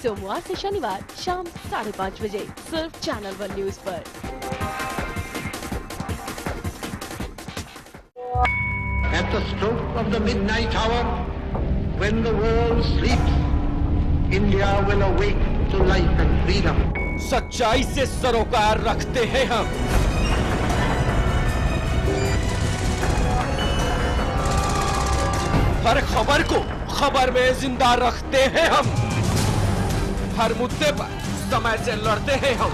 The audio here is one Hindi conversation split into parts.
सोमवार से शनिवार शाम 5:30 बजे सिर्फ चैनल 1 न्यूज पर। At the stroke of the midnight hour, when the world sleeps, India will awake to life and freedom. सच्चाई से सरोकार रखते हैं हम। हर खबर को खबर में जिंदा रखते हैं हम। हर मुद्दे पर समय से लड़ते हैं हम।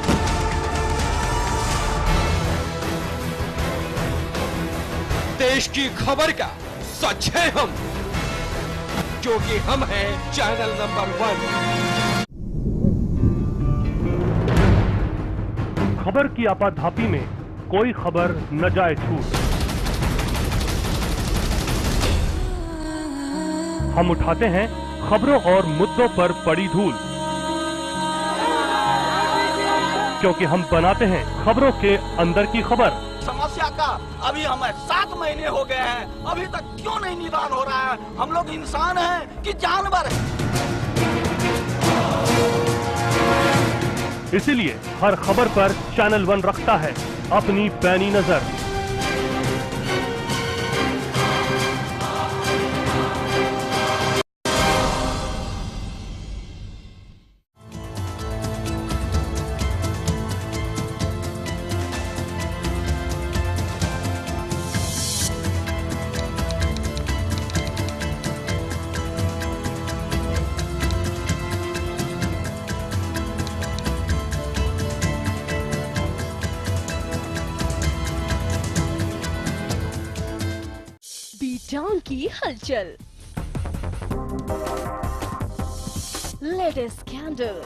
देश की खबर का सच है हम, क्योंकि हम हैं चैनल नंबर 1। खबर की आपाधापी में कोई खबर न जाए छूट। हम उठाते हैं खबरों और मुद्दों पर पड़ी धूल, क्योंकि हम बनाते हैं खबरों के अंदर की खबर। समस्या का अभी हमें 7 महीने हो गए हैं, अभी तक क्यों नहीं निदान हो रहा है? हम लोग इंसान हैं कि जानवर हैं? इसीलिए हर खबर पर चैनल 1 रखता है अपनी पैनी नजर। टाउन की हलचल, लेटेस्ट स्कैंडल,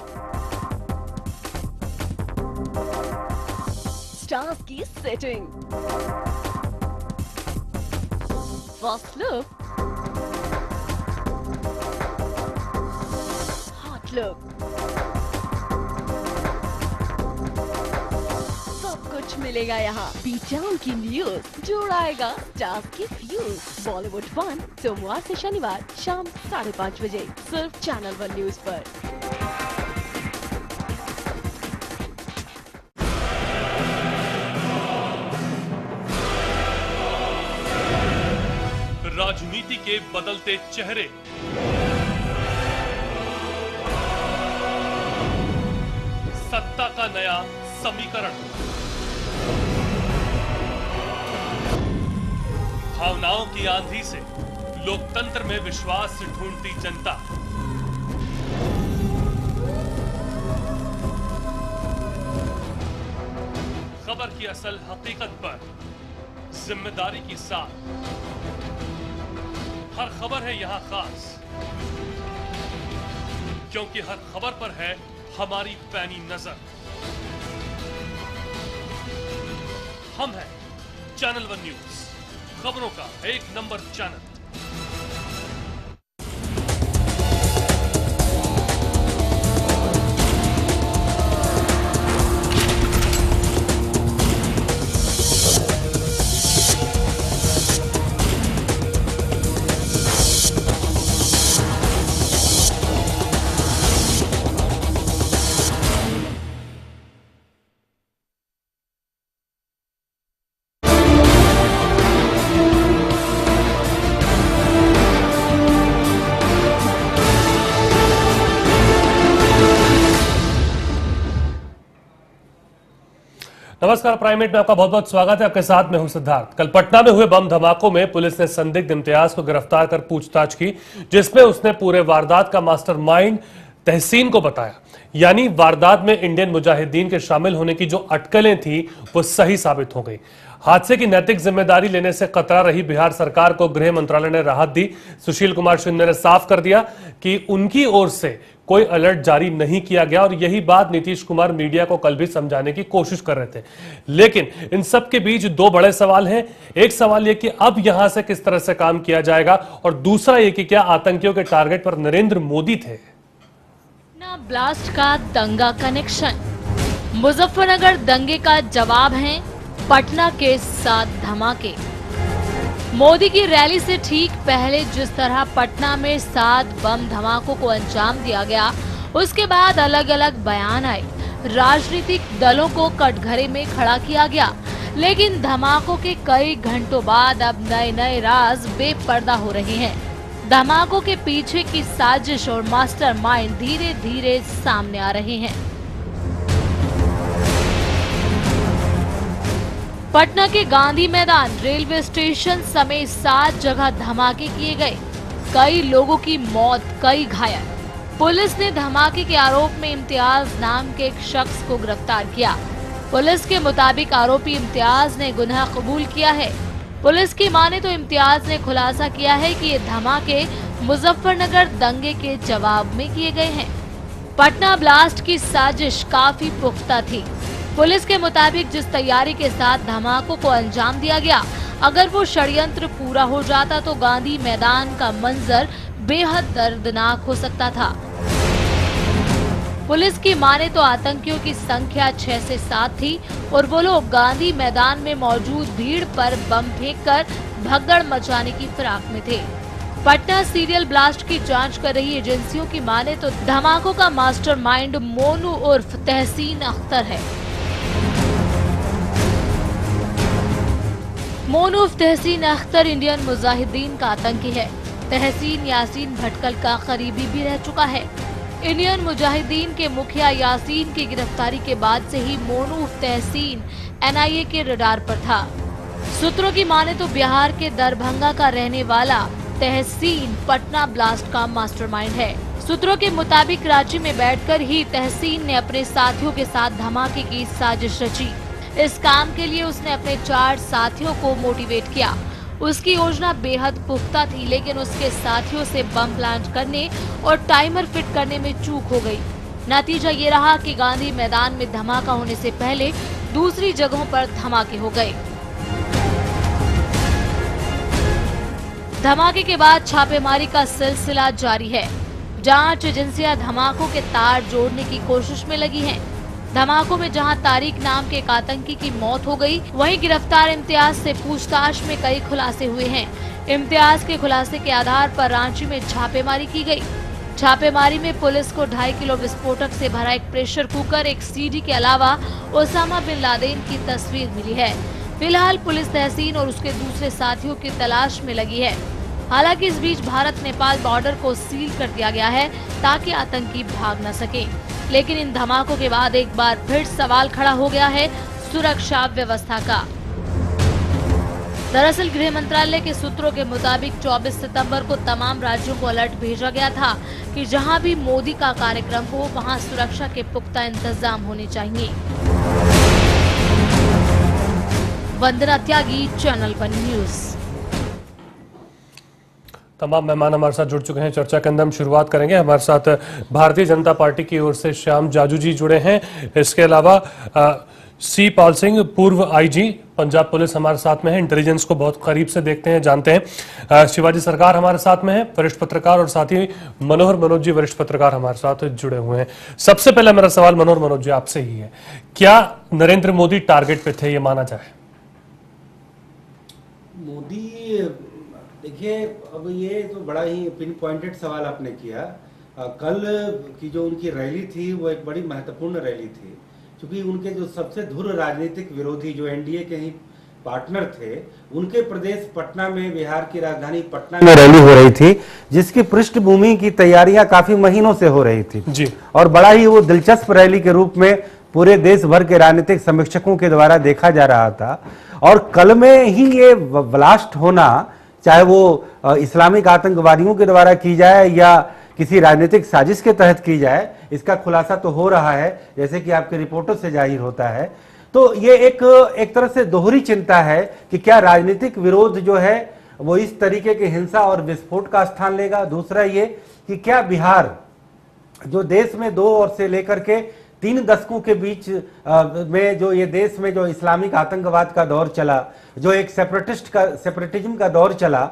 स्टार्स की setting, first look, hot look, कुछ मिलेगा यहाँ। बी टाउन की न्यूज जोड़ाएगा स्टार्स की व्यूज। बॉलीवुड 1 सोमवार से शनिवार शाम 5:30 बजे सिर्फ चैनल 1 न्यूज पर। राजनीति के बदलते चेहरे, सत्ता का नया समीकरण, भावनाओं की आंधी से लोकतंत्र में विश्वास ढूंढती जनता, खबर की असल हकीकत पर जिम्मेदारी की साथ हर खबर है यहाँ खास, क्योंकि हर खबर पर है हमारी पैनी नजर। हम हैं चैनल 1 न्यूज, खबरों का 1 नंबर चैनल। नमस्कार, प्राइमेट में आपका बहुत बहुत स्वागत है। आपके साथ मैं हूं सिद्धार्थ। कल पटना में हुए बम धमाकों में पुलिस ने संदिग्ध इम्तियाज को गिरफ्तार कर पूछताछ की, जिसमें उसने पूरे वारदात का मास्टरमाइंड तहसीन को बताया। यानी वारदात में इंडियन मुजाहिदीन के शामिल होने की जो अटकलें थी वो सही साबित हो गई। हादसे की नैतिक जिम्मेदारी लेने से कतरा रही बिहार सरकार को गृह मंत्रालय ने राहत दी। सुशील कुमार शिंदे ने साफ कर दिया कि उनकी ओर से कोई अलर्ट जारी नहीं किया गया, और यही बात नीतीश कुमार मीडिया को कल भी समझाने की कोशिश कर रहे थे। लेकिन इन सब के बीच 2 बड़े सवाल हैं। एक सवाल यह कि अब यहां से किस तरह से काम किया जाएगा, और दूसरा यह कि क्या आतंकियों के टारगेट पर नरेंद्र मोदी थे। ब्लास्ट का दंगा कनेक्शन, मुजफ्फरनगर दंगे का जवाब है पटना के 7 धमाके। मोदी की रैली से ठीक पहले जिस तरह पटना में 7 बम धमाकों को अंजाम दिया गया, उसके बाद अलग अलग बयान आए, राजनीतिक दलों को कटघरे में खड़ा किया गया, लेकिन धमाकों के कई घंटों बाद अब नए नए राज बेपर्दा हो रहे हैं। धमाकों के पीछे की साजिश और मास्टरमाइंड धीरे धीरे सामने आ रहे हैं। पटना के गांधी मैदान, रेलवे स्टेशन समेत 7 जगह धमाके किए गए, कई लोगों की मौत, कई घायल। पुलिस ने धमाके के आरोप में इम्तियाज नाम के एक शख्स को गिरफ्तार किया। पुलिस के मुताबिक आरोपी इम्तियाज ने गुनाह कबूल किया है। पुलिस की माने तो इम्तियाज ने खुलासा किया है कि ये धमाके मुजफ्फरनगर दंगे के जवाब में किए गए हैं। पटना ब्लास्ट की साजिश काफी पुख्ता थी। पुलिस के मुताबिक जिस तैयारी के साथ धमाकों को अंजाम दिया गया, अगर वो षड्यंत्र पूरा हो जाता तो गांधी मैदान का मंजर बेहद दर्दनाक हो सकता था। पुलिस की माने तो आतंकियों की संख्या 6 से 7 थी और वो लोग गांधी मैदान में मौजूद भीड़ पर बम फेंककर भगदड़ मचाने की फिराक में थे। पटना सीरियल ब्लास्ट की जांच कर रही एजेंसियों की माने तो धमाकों का मास्टरमाइंड मोनू उर्फ तहसीन अख्तर है। मोनू उर्फ तहसीन अख्तर इंडियन मुजाहिदीन का आतंकी है। तहसीन यासीन भटकल का करीबी भी रह चुका है। इंडियन मुजाहिदीन के मुखिया यासीन की गिरफ्तारी के बाद से ही मोनू उर्फ तहसीन एनआईए के रडार पर था। सूत्रों की माने तो बिहार के दरभंगा का रहने वाला तहसीन पटना ब्लास्ट का मास्टरमाइंड है। सूत्रों के मुताबिक रांची में बैठकर ही तहसीन ने अपने साथियों के साथ धमाके की साजिश रची। इस काम के लिए उसने अपने 4 साथियों को मोटिवेट किया। उसकी योजना बेहद पुख्ता थी, लेकिन उसके साथियों से बम प्लांट करने और टाइमर फिट करने में चूक हो गई। नतीजा ये रहा कि गांधी मैदान में धमाका होने से पहले दूसरी जगहों पर धमाके हो गए। धमाके के बाद छापेमारी का सिलसिला जारी है। जांच एजेंसियां धमाकों के तार जोड़ने की कोशिश में लगी हैं। धमाकों में जहां तारिक नाम के एक आतंकी की मौत हो गई, वहीं गिरफ्तार इम्तियाज से पूछताछ में कई खुलासे हुए हैं। इम्तियाज के खुलासे के आधार पर रांची में छापेमारी की गई। छापेमारी में पुलिस को 2.5 किलो विस्फोटक से भरा एक प्रेशर कुकर, एक सीडी के अलावा ओसामा बिन लादेन की तस्वीर मिली है। फिलहाल पुलिस तहसीन और उसके दूसरे साथियों की तलाश में लगी है। हालांकि इस बीच भारत नेपाल बॉर्डर को सील कर दिया गया है ताकि आतंकी भाग न सके। लेकिन इन धमाकों के बाद एक बार फिर सवाल खड़ा हो गया है सुरक्षा व्यवस्था का। दरअसल गृह मंत्रालय के सूत्रों के मुताबिक 24 सितंबर को तमाम राज्यों को अलर्ट भेजा गया था कि जहां भी मोदी का कार्यक्रम हो, वहां सुरक्षा के पुख्ता इंतजाम होने चाहिए। वंदना त्यागी, चैनल वन न्यूज। तमाम मेहमान हमारे साथ जुड़ चुके हैं। चर्चा के अंदर हम शुरुआत करेंगे। हमारे साथ भारतीय जनता पार्टी की ओर से श्याम जाजू जी जुड़े हैं। इसके अलावा सी पाल सिंह, पूर्व आईजी पंजाब पुलिस हमारे साथ में है, इंटेलिजेंस को बहुत करीब से देखते हैं, जानते हैं। शिवाजी सरकार हमारे साथ में है, वरिष्ठ पत्रकार, और साथ ही मनोहर मनोज जी, वरिष्ठ पत्रकार हमारे साथ जुड़े हुए हैं। सबसे पहला मेरा सवाल मनोहर मनोज जी आपसे ही है, क्या नरेंद्र मोदी टारगेट पे थे, ये माना जाए? मोदी, देखिए, अब ये तो बड़ा ही पिन पॉइंटेड सवाल आपने किया। कल की जो उनकी रैली थी वो एक बड़ी महत्वपूर्ण रैली थी, क्योंकि उनके जो सबसे धुर राजनीतिक विरोधी जो एनडीए के ही पार्टनर थे, उनके प्रदेश पटना में, बिहार की राजधानी पटना में रैली हो रही थी, जिसकी पृष्ठभूमि की तैयारियां काफी महीनों से हो रही थी जी। और बड़ा ही वो दिलचस्प रैली के रूप में पूरे देश भर के राजनीतिक समीक्षकों के द्वारा देखा जा रहा था। और कल में ही ये ब्लास्ट होना, चाहे वो इस्लामिक आतंकवादियों के द्वारा की जाए या किसी राजनीतिक साजिश के तहत की जाए, इसका खुलासा तो हो रहा है, जैसे कि आपके रिपोर्टों से जाहिर होता है। तो ये एक तरह से दोहरी चिंता है कि क्या राजनीतिक विरोध जो है वो इस तरीके की हिंसा और विस्फोट का स्थान लेगा। दूसरा ये कि क्या बिहार, जो देश में 2 और से लेकर के 3 दशकों के बीच में जो ये देश में जो इस्लामिक आतंकवाद का दौर चला, जो एक सेपरेटिज्म का दौर चला,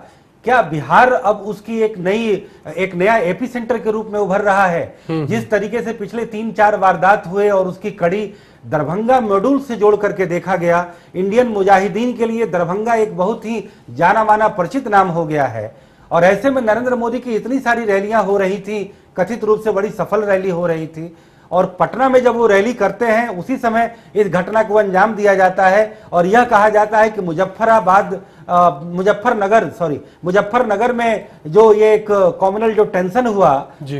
क्या बिहार अब उसकी एक नया एपी सेंटर के रूप में उभर रहा है? जिस तरीके से पिछले 3-4 वारदात हुए और उसकी कड़ी दरभंगा मॉड्यूल से जोड़ करके देखा गया, इंडियन मुजाहिदीन के लिए दरभंगा एक बहुत ही जाना माना परिचित नाम हो गया है। और ऐसे में नरेंद्र मोदी की इतनी सारी रैलियां हो रही थी, कथित रूप से बड़ी सफल रैली हो रही थी, और पटना में जब वो रैली करते हैं उसी समय इस घटना को अंजाम दिया जाता है और यह कहा जाता है कि मुजफ्फरनगर में जो ये एक कॉम्युनल जो टेंशन हुआ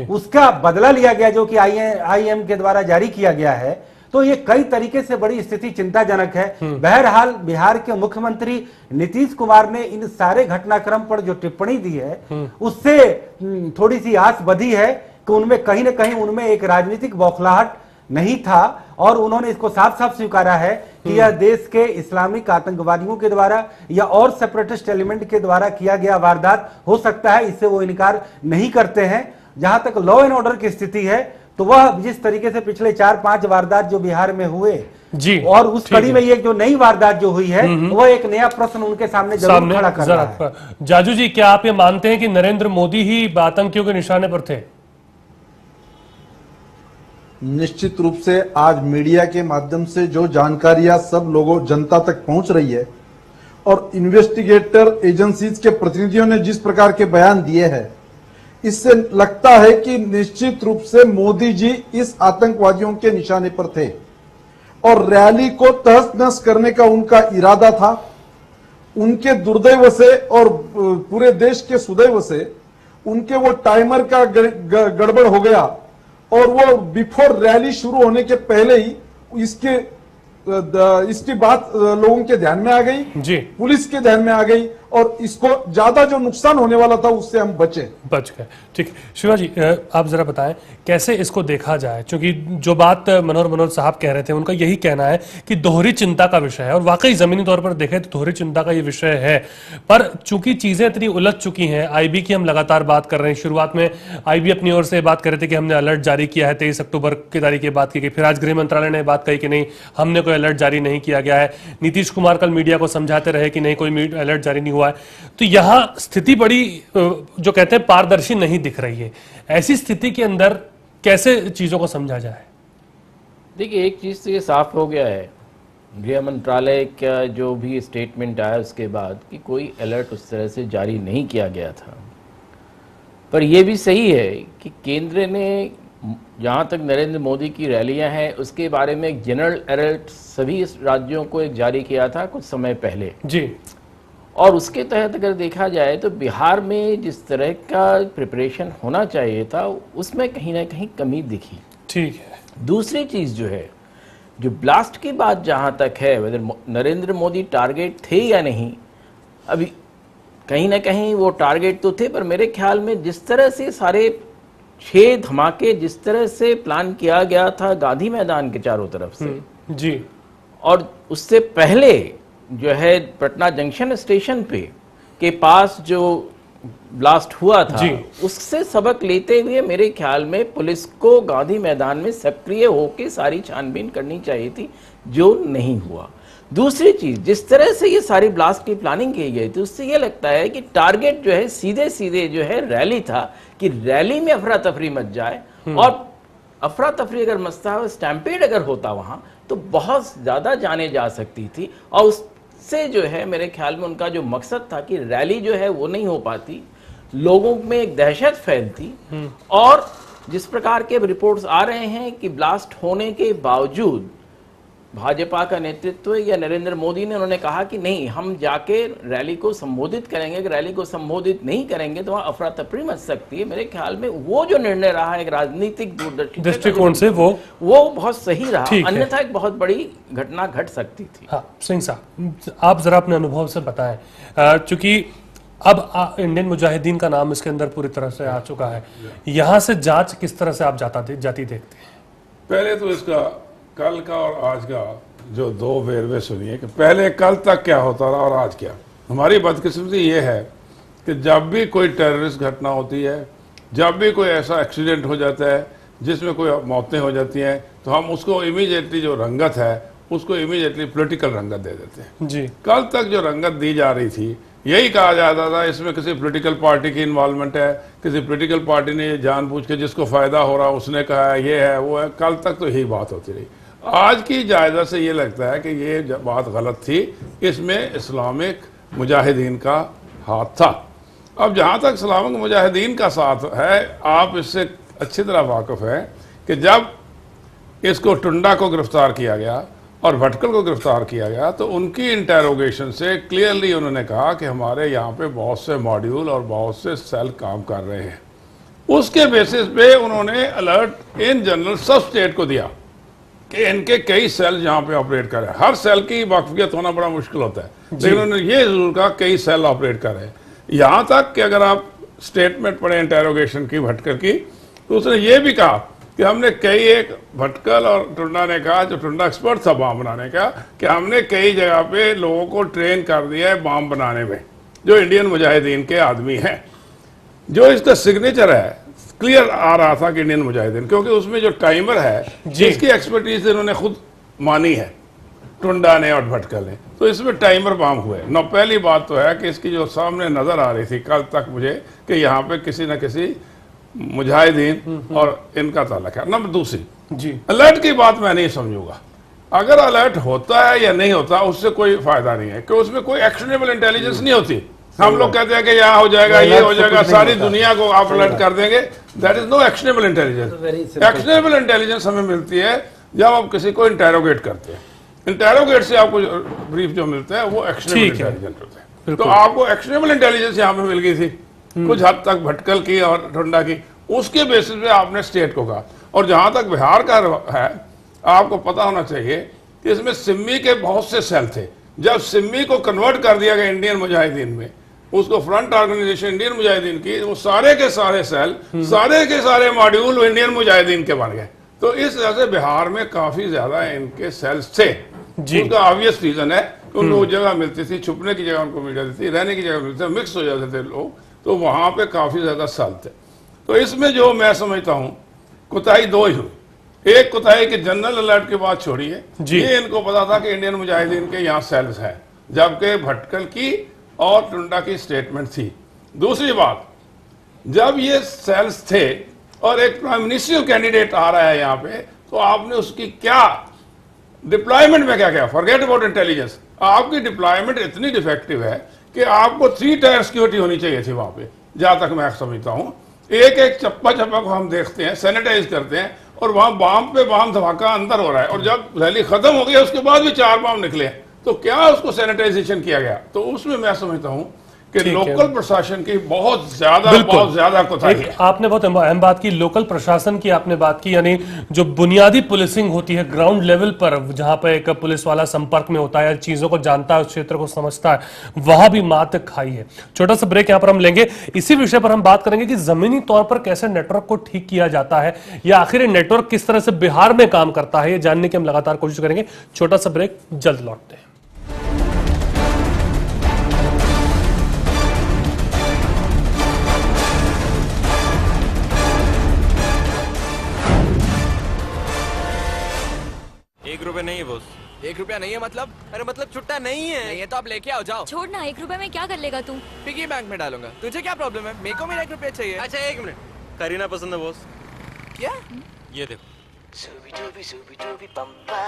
उसका बदला लिया गया, जो कि आईएम के द्वारा जारी किया गया है। तो ये कई तरीके से बड़ी स्थिति चिंताजनक है। बहरहाल बिहार के मुख्यमंत्री नीतीश कुमार ने इन सारे घटनाक्रम पर जो टिप्पणी दी है उससे थोड़ी सी आस बंधी है कि उनमें कहीं ना कहीं उनमें एक राजनीतिक बौखलाहट नहीं था, और उन्होंने इसको साफ साफ स्वीकारा है कि यह देश के इस्लामिक आतंकवादियों के द्वारा या और सेपरेटिस्ट एलिमेंट के द्वारा किया गया वारदात हो सकता है, इससे वो इनकार नहीं करते हैं। जहां तक लॉ एंड ऑर्डर की स्थिति है तो वह जिस तरीके से पिछले 4-5 वारदात जो बिहार में हुए जी, और उस कड़ी में ये जो नई वारदात जो हुई है वह एक नया प्रश्न उनके सामने जरूर खड़ा कर रहा है। जाजू जी, क्या आप ये मानते हैं कि नरेंद्र मोदी ही आतंकियों के निशाने पर थे? निश्चित रूप से आज मीडिया के माध्यम से जो जानकारियां सब लोगों जनता तक पहुंच रही है और इन्वेस्टिगेटर एजेंसीज के प्रतिनिधियों ने जिस प्रकार के बयान दिए हैं, इससे लगता है कि निश्चित रूप से मोदी जी इस आतंकवादियों के निशाने पर थे और रैली को तहस नहस करने का उनका इरादा था। उनके दुर्दैव से और पूरे देश के सुदैव से उनके वो टाइमर का गड़बड़ हो गया और वो बिफोर रैली शुरू होने के पहले ही इसकी बात लोगों के ध्यान में आ गई जी, पुलिस के ध्यान में आ गई और इसको ज्यादा जो नुकसान होने वाला था उससे हम बच गए। ठीक, शिवा जी आप जरा बताएं कैसे इसको देखा जाए, क्योंकि जो बात मनोहर साहब कह रहे थे उनका यही कहना है कि दोहरी चिंता का विषय है, और वाकई जमीनी तौर पर देखें तो दोहरी चिंता का ये विषय है। पर चूंकि चीजें इतनी उलझ चुकी हैं, आईबी की हम लगातार बात कर रहे हैं, शुरुआत में आईबी अपनी ओर से बात कर रहे थे कि हमने अलर्ट जारी किया है, 23 अक्टूबर की तारीख की बात की गई, फिर आज गृह मंत्रालय ने बात कही कि नहीं हमने कोई अलर्ट जारी नहीं किया गया है, नीतीश कुमार कल मीडिया को समझाते रहे कि नहीं कोई अलर्ट जारी नहीं हुआ है। तो यहां स्थिति बड़ी जो कहते हैं पारदर्शी नहीं दिख रही है। ऐसी स्थिति के अंदर कैसे चीजों को समझा जाए? देखिए, एक चीज तो ये साफ हो गया है, गृह मंत्रालय का जो भी स्टेटमेंट आया उसके बाद कि कोई अलर्ट उस तरह से जारी नहीं किया गया था। पर यह भी सही है कि केंद्र ने जहां तक नरेंद्र मोदी की रैलियां हैं उसके बारे में एक जनरल अलर्ट सभी राज्यों को एक जारी किया था कुछ समय पहले जी, और उसके तहत अगर देखा जाए तो बिहार में जिस तरह का प्रिपरेशन होना चाहिए था उसमें कहीं ना कहीं कमी दिखी। ठीक है। दूसरी चीज जो है, जो ब्लास्ट की बात जहां तक है, वेदर नरेंद्र मोदी टारगेट थे या नहीं, अभी कहीं ना कहीं वो टारगेट तो थे, पर मेरे ख्याल में जिस तरह से सारे 6 धमाके जिस तरह से प्लान किया गया था गांधी मैदान के चारों तरफ से जी, और उससे पहले जो है पटना जंक्शन स्टेशन पे के पास जो ब्लास्ट हुआ था उससे सबक लेते हुए मेरे ख्याल में पुलिस को गांधी मैदान में सक्रिय होकर सारी छानबीन करनी चाहिए थी, जो नहीं हुआ। दूसरी चीज, जिस तरह से ये सारी ब्लास्ट की प्लानिंग की गई थी उससे ये लगता है कि टारगेट जो है सीधे सीधे जो है रैली था, कि रैली में अफरा तफरी मच जाए, और अफरा तफरी अगर मचता है, स्टैम्पेड अगर होता वहां तो बहुत ज्यादा जाने जा सकती थी, और उससे जो है मेरे ख्याल में उनका जो मकसद था कि रैली जो है वो नहीं हो पाती, लोगों में एक दहशत फैलती, और जिस प्रकार के रिपोर्ट्स आ रहे हैं कि ब्लास्ट होने के बावजूद भाजपा का नेतृत्व या नरेंद्र मोदी ने उन्होंने कहा कि नहीं हम जाके रैली को संबोधित करेंगे, अगर रैली को संबोधित नहीं करेंगे तो वहां अफरा तफरी मच सकती है। मेरे ख्याल में वो जो निर्णय रहा है एक राजनीतिक दूरदर्शी दृष्टिकोण से वो बहुत सही रहा, अन्यथा एक बहुत बड़ी घटना घट सकती थी। हाँ, सिंह साहब आप जरा अपने अनुभव से बताएं, चूंकि अब इंडियन मुजाहिदीन का नाम इसके अंदर पूरी तरह से आ चुका है, यहाँ से जांच किस तरह से आप जाती देखते हैं? पहले तो इसका कल का और आज का जो 2 वेरवे सुनिए कि पहले कल तक क्या होता रहा और आज क्या। हमारी बदकिस्मती ये है कि जब भी कोई टेररिस्ट घटना होती है, जब भी कोई ऐसा एक्सीडेंट हो जाता है जिसमें कोई मौतें हो जाती हैं, तो हम उसको इमीडिएटली जो रंगत है उसको इमीडिएटली पॉलिटिकल रंगत दे देते हैं जी। कल तक जो रंगत दी जा रही थी यही कहा जाता था इसमें किसी पॉलिटिकल पार्टी की इन्वॉल्वमेंट है, किसी पॉलिटिकल पार्टी ने जानबूझ के जिसको फायदा हो रहा उसने कहा है ये है वो है। कल तक तो यही बात होती रही। आज की जायजा से ये लगता है कि ये बात गलत थी, इसमें इस्लामिक मुजाहिदीन का हाथ था। अब जहाँ तक इस्लामिक मुजाहिदीन का साथ है, आप इससे अच्छी तरह वाकिफ है कि जब इसको टुंडा को गिरफ्तार किया गया और भटकल को गिरफ्तार किया गया तो उनकी इंटेरोगेशन से क्लियरली उन्होंने कहा कि हमारे यहाँ पे बहुत से मॉड्यूल और बहुत से सेल काम कर रहे हैं। उसके बेसिस पे उन्होंने अलर्ट इन जनरल सब स्टेट को दिया कि इनके कई सेल यहाँ पे ऑपरेट कर रहे हैं। हर सेल की वाकफियत होना बड़ा मुश्किल होता है, लेकिन उन्होंने ये जरूर कहा कई सेल ऑपरेट कर रहे हैं। यहाँ तक कि अगर आप स्टेटमेंट पढ़े इंटेरोगेशन की भटकल की, तो उसने ये भी कहा कि हमने कई, एक भटकल और टुंडा ने कहा, जो टुंडा एक्सपर्ट था बम बनाने का, कि हमने कई जगह पे लोगों को ट्रेन कर दिया है बम बनाने में, जो इंडियन मुजाहिदीन के आदमी हैं। जो इसका सिग्नेचर है क्लियर आ रहा था कि इंडियन मुजाहिदीन, क्योंकि उसमें जो टाइमर है जिसकी एक्सपर्टीज इन्होंने खुद मानी है टुंडा ने और भटकल ने, तो इसमें टाइमर बम हुए ना। पहली बात तो है कि इसकी जो सामने नजर आ रही थी कल तक मुझे कि यहाँ पे किसी न किसी मुजाहिदीन और इनका ताल्लुक है। नंबर दूसरी जी, अलर्ट की बात मैं नहीं समझूंगा। अगर अलर्ट होता है या नहीं होता उससे कोई फायदा नहीं है, क्योंकि उसमें कोई एक्शनेबल इंटेलिजेंस नहीं होती। हम लोग कहते हैं कि यहाँ हो जाएगा, ये हो जाएगा, सारी दुनिया को आप अलर्ट कर देंगे। That is no actionable intelligence. Actionable intelligence हमें मिलती है जब आप किसी को इंटेरोगेट करते हैं। इंटेरोगेट से आपको ब्रीफ जो मिलता है वो एक्शनेबल इंटेलिजेंस होता है। तो आपको एक्शनेबल इंटेलिजेंस यहाँ पे मिल गई थी कुछ हद तक भटकल की और टुंडा की, उसके बेसिस पे आपने स्टेट को कहा। और जहां तक बिहार का है, आपको पता होना चाहिए कि इसमें सिम्मी के बहुत से सेल थे। जब सिम्मी को कन्वर्ट कर दिया गया इंडियन मुजाहिदीन में, उसको फ्रंट ऑर्गेनाइजेशन इंडियन मुजाहिदीन की, वो सारे के सारे सेल, सारे के सारे मॉड्यूल इंडियन मुजाहिदीन के बन गए। तो इस वजह से बिहार में काफी ज्यादा इनके सेल्स थे। उसका ऑब्वियस रीजन है कि उनको जगह मिलती थी, छुपने की जगह उनको मिल जाती थी, रहने की जगह मिलती थी, मिक्स हो जाते थे लोग, तो वहां पे काफी ज्यादा सेल थे। तो इसमें जो मैं समझता हूं कोताही दो ही हुई। एक कोताही के जनरल अलर्ट की बात छोड़ी है, ये इनको पता था कि इंडियन मुजाहिदीन के यहाँ सेल्स हैं, जबकि भटकल की और टुंडा की स्टेटमेंट थी। दूसरी बात, जब ये सेल्स थे और एक प्राइम मिनिस्ट्रियल कैंडिडेट आ रहा है यहाँ पे, तो आपने उसकी क्या डिप्लॉयमेंट में क्या क्या, फॉरगेट अबाउट इंटेलिजेंस, आपकी डिप्लॉयमेंट इतनी डिफेक्टिव है कि आपको 3 टायर सिक्योरिटी होनी चाहिए थी वहां पे, जहां तक मैं समझता हूं। एक एक चप्पा चप्पा को हम देखते हैं, सैनिटाइज करते हैं, और वहां बम पे बम धमाका अंदर हो रहा है, और जब रैली खत्म हो गई उसके बाद भी 4 बम निकले, तो क्या उसको सैनिटाइजेशन किया गया? तो उसमें मैं समझता हूं कि लोकल प्रशासन की बहुत ज्यादा कोताही है। आपने बहुत अहम बात की, लोकल प्रशासन की आपने बात की, यानी जो बुनियादी पुलिसिंग होती है ग्राउंड लेवल पर, जहां पर एक पुलिस वाला संपर्क में होता है, चीजों को जानता है, उस क्षेत्र को समझता है, वहां भी मात खाई है। छोटा सा ब्रेक यहां पर हम लेंगे। इसी विषय पर हम बात करेंगे कि जमीनी तौर पर कैसे नेटवर्क को ठीक किया जाता है, या आखिर ये नेटवर्क किस तरह से बिहार में काम करता है, ये जानने की हम लगातार कोशिश करेंगे। छोटा सा ब्रेक, जल्द लौटते हैं। ₹1 नहीं है बॉस। ₹1 नहीं है मतलब? अरे मतलब छुट्टा नहीं है। नहीं है तो आप लेके आओ, जाओ। छोड़ ना, ₹1 में क्या कर लेगा तू? पिगी बैंक में डालूंगा। तुझे क्या प्रॉब्लम है? मेरे को मेरा ₹1 चाहिए। अच्छा 1 मिनट, करीना पसंद है बॉस। क्या? ये देखो।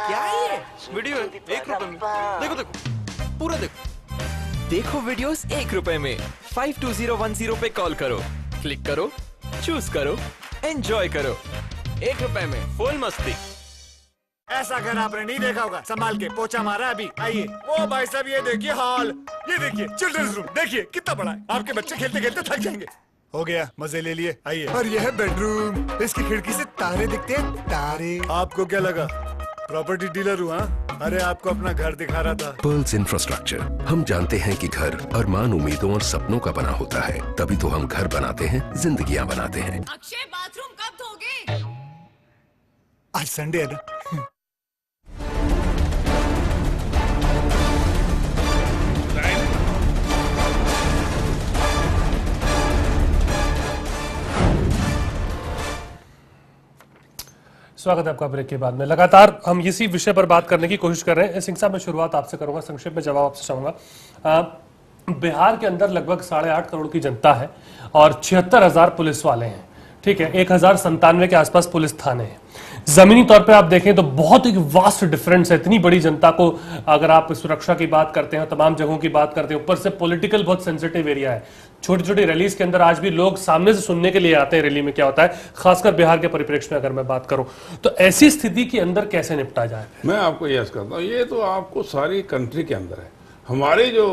क्या है ये? वीडियो है ₹1 में। देखो देखो, पूरा देखो। देखो वीडियोस ₹1 में। 52010 पे कॉल करो, क्लिक करो, चूज करो, एंजॉय करो। ₹1 में फुल मस्ती। ऐसा घर आपने नहीं देखा होगा। संभाल के पोछा मारा अभी। आइए। ओ भाई साहब, ये देखिए हॉल, ये देखिए चिल्ड्रंस रूम, देखिए कितना बड़ा है। आपके बच्चे खेलते खेलते थक जाएंगे। हो गया, मजे ले लिए। आइए। और यह है बेडरूम, इसकी खिड़की से तारे दिखते हैं, तारे। आपको क्या लगा प्रॉपर्टी डीलर हूँ? अरे आपको अपना घर दिखा रहा था। Pearls infrastructure. हम जानते हैं कि घर अरमान, उम्मीदों और सपनों का बना होता है, तभी तो हम घर बनाते हैं, जिंदगियां बनाते हैं। अक्षय, बाथरूम कब धोगे? आज संडे है ना। स्वागत है आपका ब्रेक के बाद में। लगातार हम इसी विषय पर बात करने की कोशिश कर रहे हैं। सिंह साहब, मैं शुरुआत आपसे करूंगा, संक्षेप में जवाब आपसे चाहूंगा। बिहार के अंदर लगभग 8.5 करोड़ की जनता है और 76,000 पुलिस वाले हैं, ठीक है। 1097 के आसपास पुलिस थाने हैं। जमीनी तौर पे आप देखें तो बहुत एक वास्ट डिफरेंस है। इतनी बड़ी जनता को अगर आप सुरक्षा की बात करते हैं, तमाम जगहों की बात करते हैं, ऊपर से पॉलिटिकल बहुत सेंसिटिव एरिया है, छोटी छोटी रैलीज के अंदर आज भी लोग सामने से सुनने के लिए आते हैं रैली में क्या होता है, खासकर बिहार के परिप्रेक्ष्य में अगर मैं बात करूं, तो ऐसी स्थिति के अंदर कैसे निपटा जाए? मैं आपको यस करता हूँ, ये तो आपको सारी कंट्री के अंदर है। हमारी जो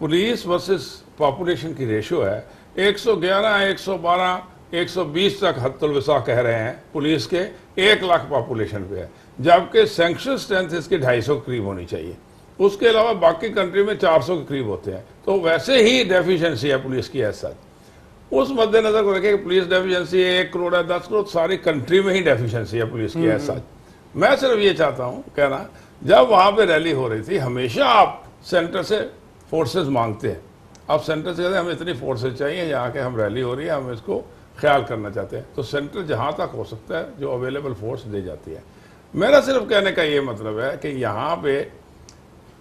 पुलिस वर्सेस पॉपुलेशन की रेशियो है 111, 112, 120 तक हत्तुल विसा कह रहे हैं पुलिस के 1 लाख पॉपुलेशन पे है, जबकि सैंक्शन स्ट्रेंथ इसकी 250 के करीब होनी चाहिए। उसके अलावा बाकी कंट्री में 400 के करीब होते हैं, तो वैसे ही डेफिशिएंसी है पुलिस की ऐसा। उस मद्देनजर को रखें कि पुलिस डेफिशिएंसी 1 करोड़ है, 10 करोड़, सारी कंट्री में ही डेफिशिएंसी है पुलिस की ऐसा। मैं सिर्फ ये चाहता हूँ कहना, जब वहां पे रैली हो रही थी हमेशा आप सेंटर से फोर्सेज मांगते हैं, आप सेंटर से कहते हैं हमें इतनी फोर्सेज चाहिए, यहाँ के हम रैली हो रही है, हम इसको ख्याल करना चाहते हैं, तो सेंटर जहां तक हो सकता है जो अवेलेबल फोर्स दे जाती है। मेरा सिर्फ कहने का ये मतलब है कि यहाँ पे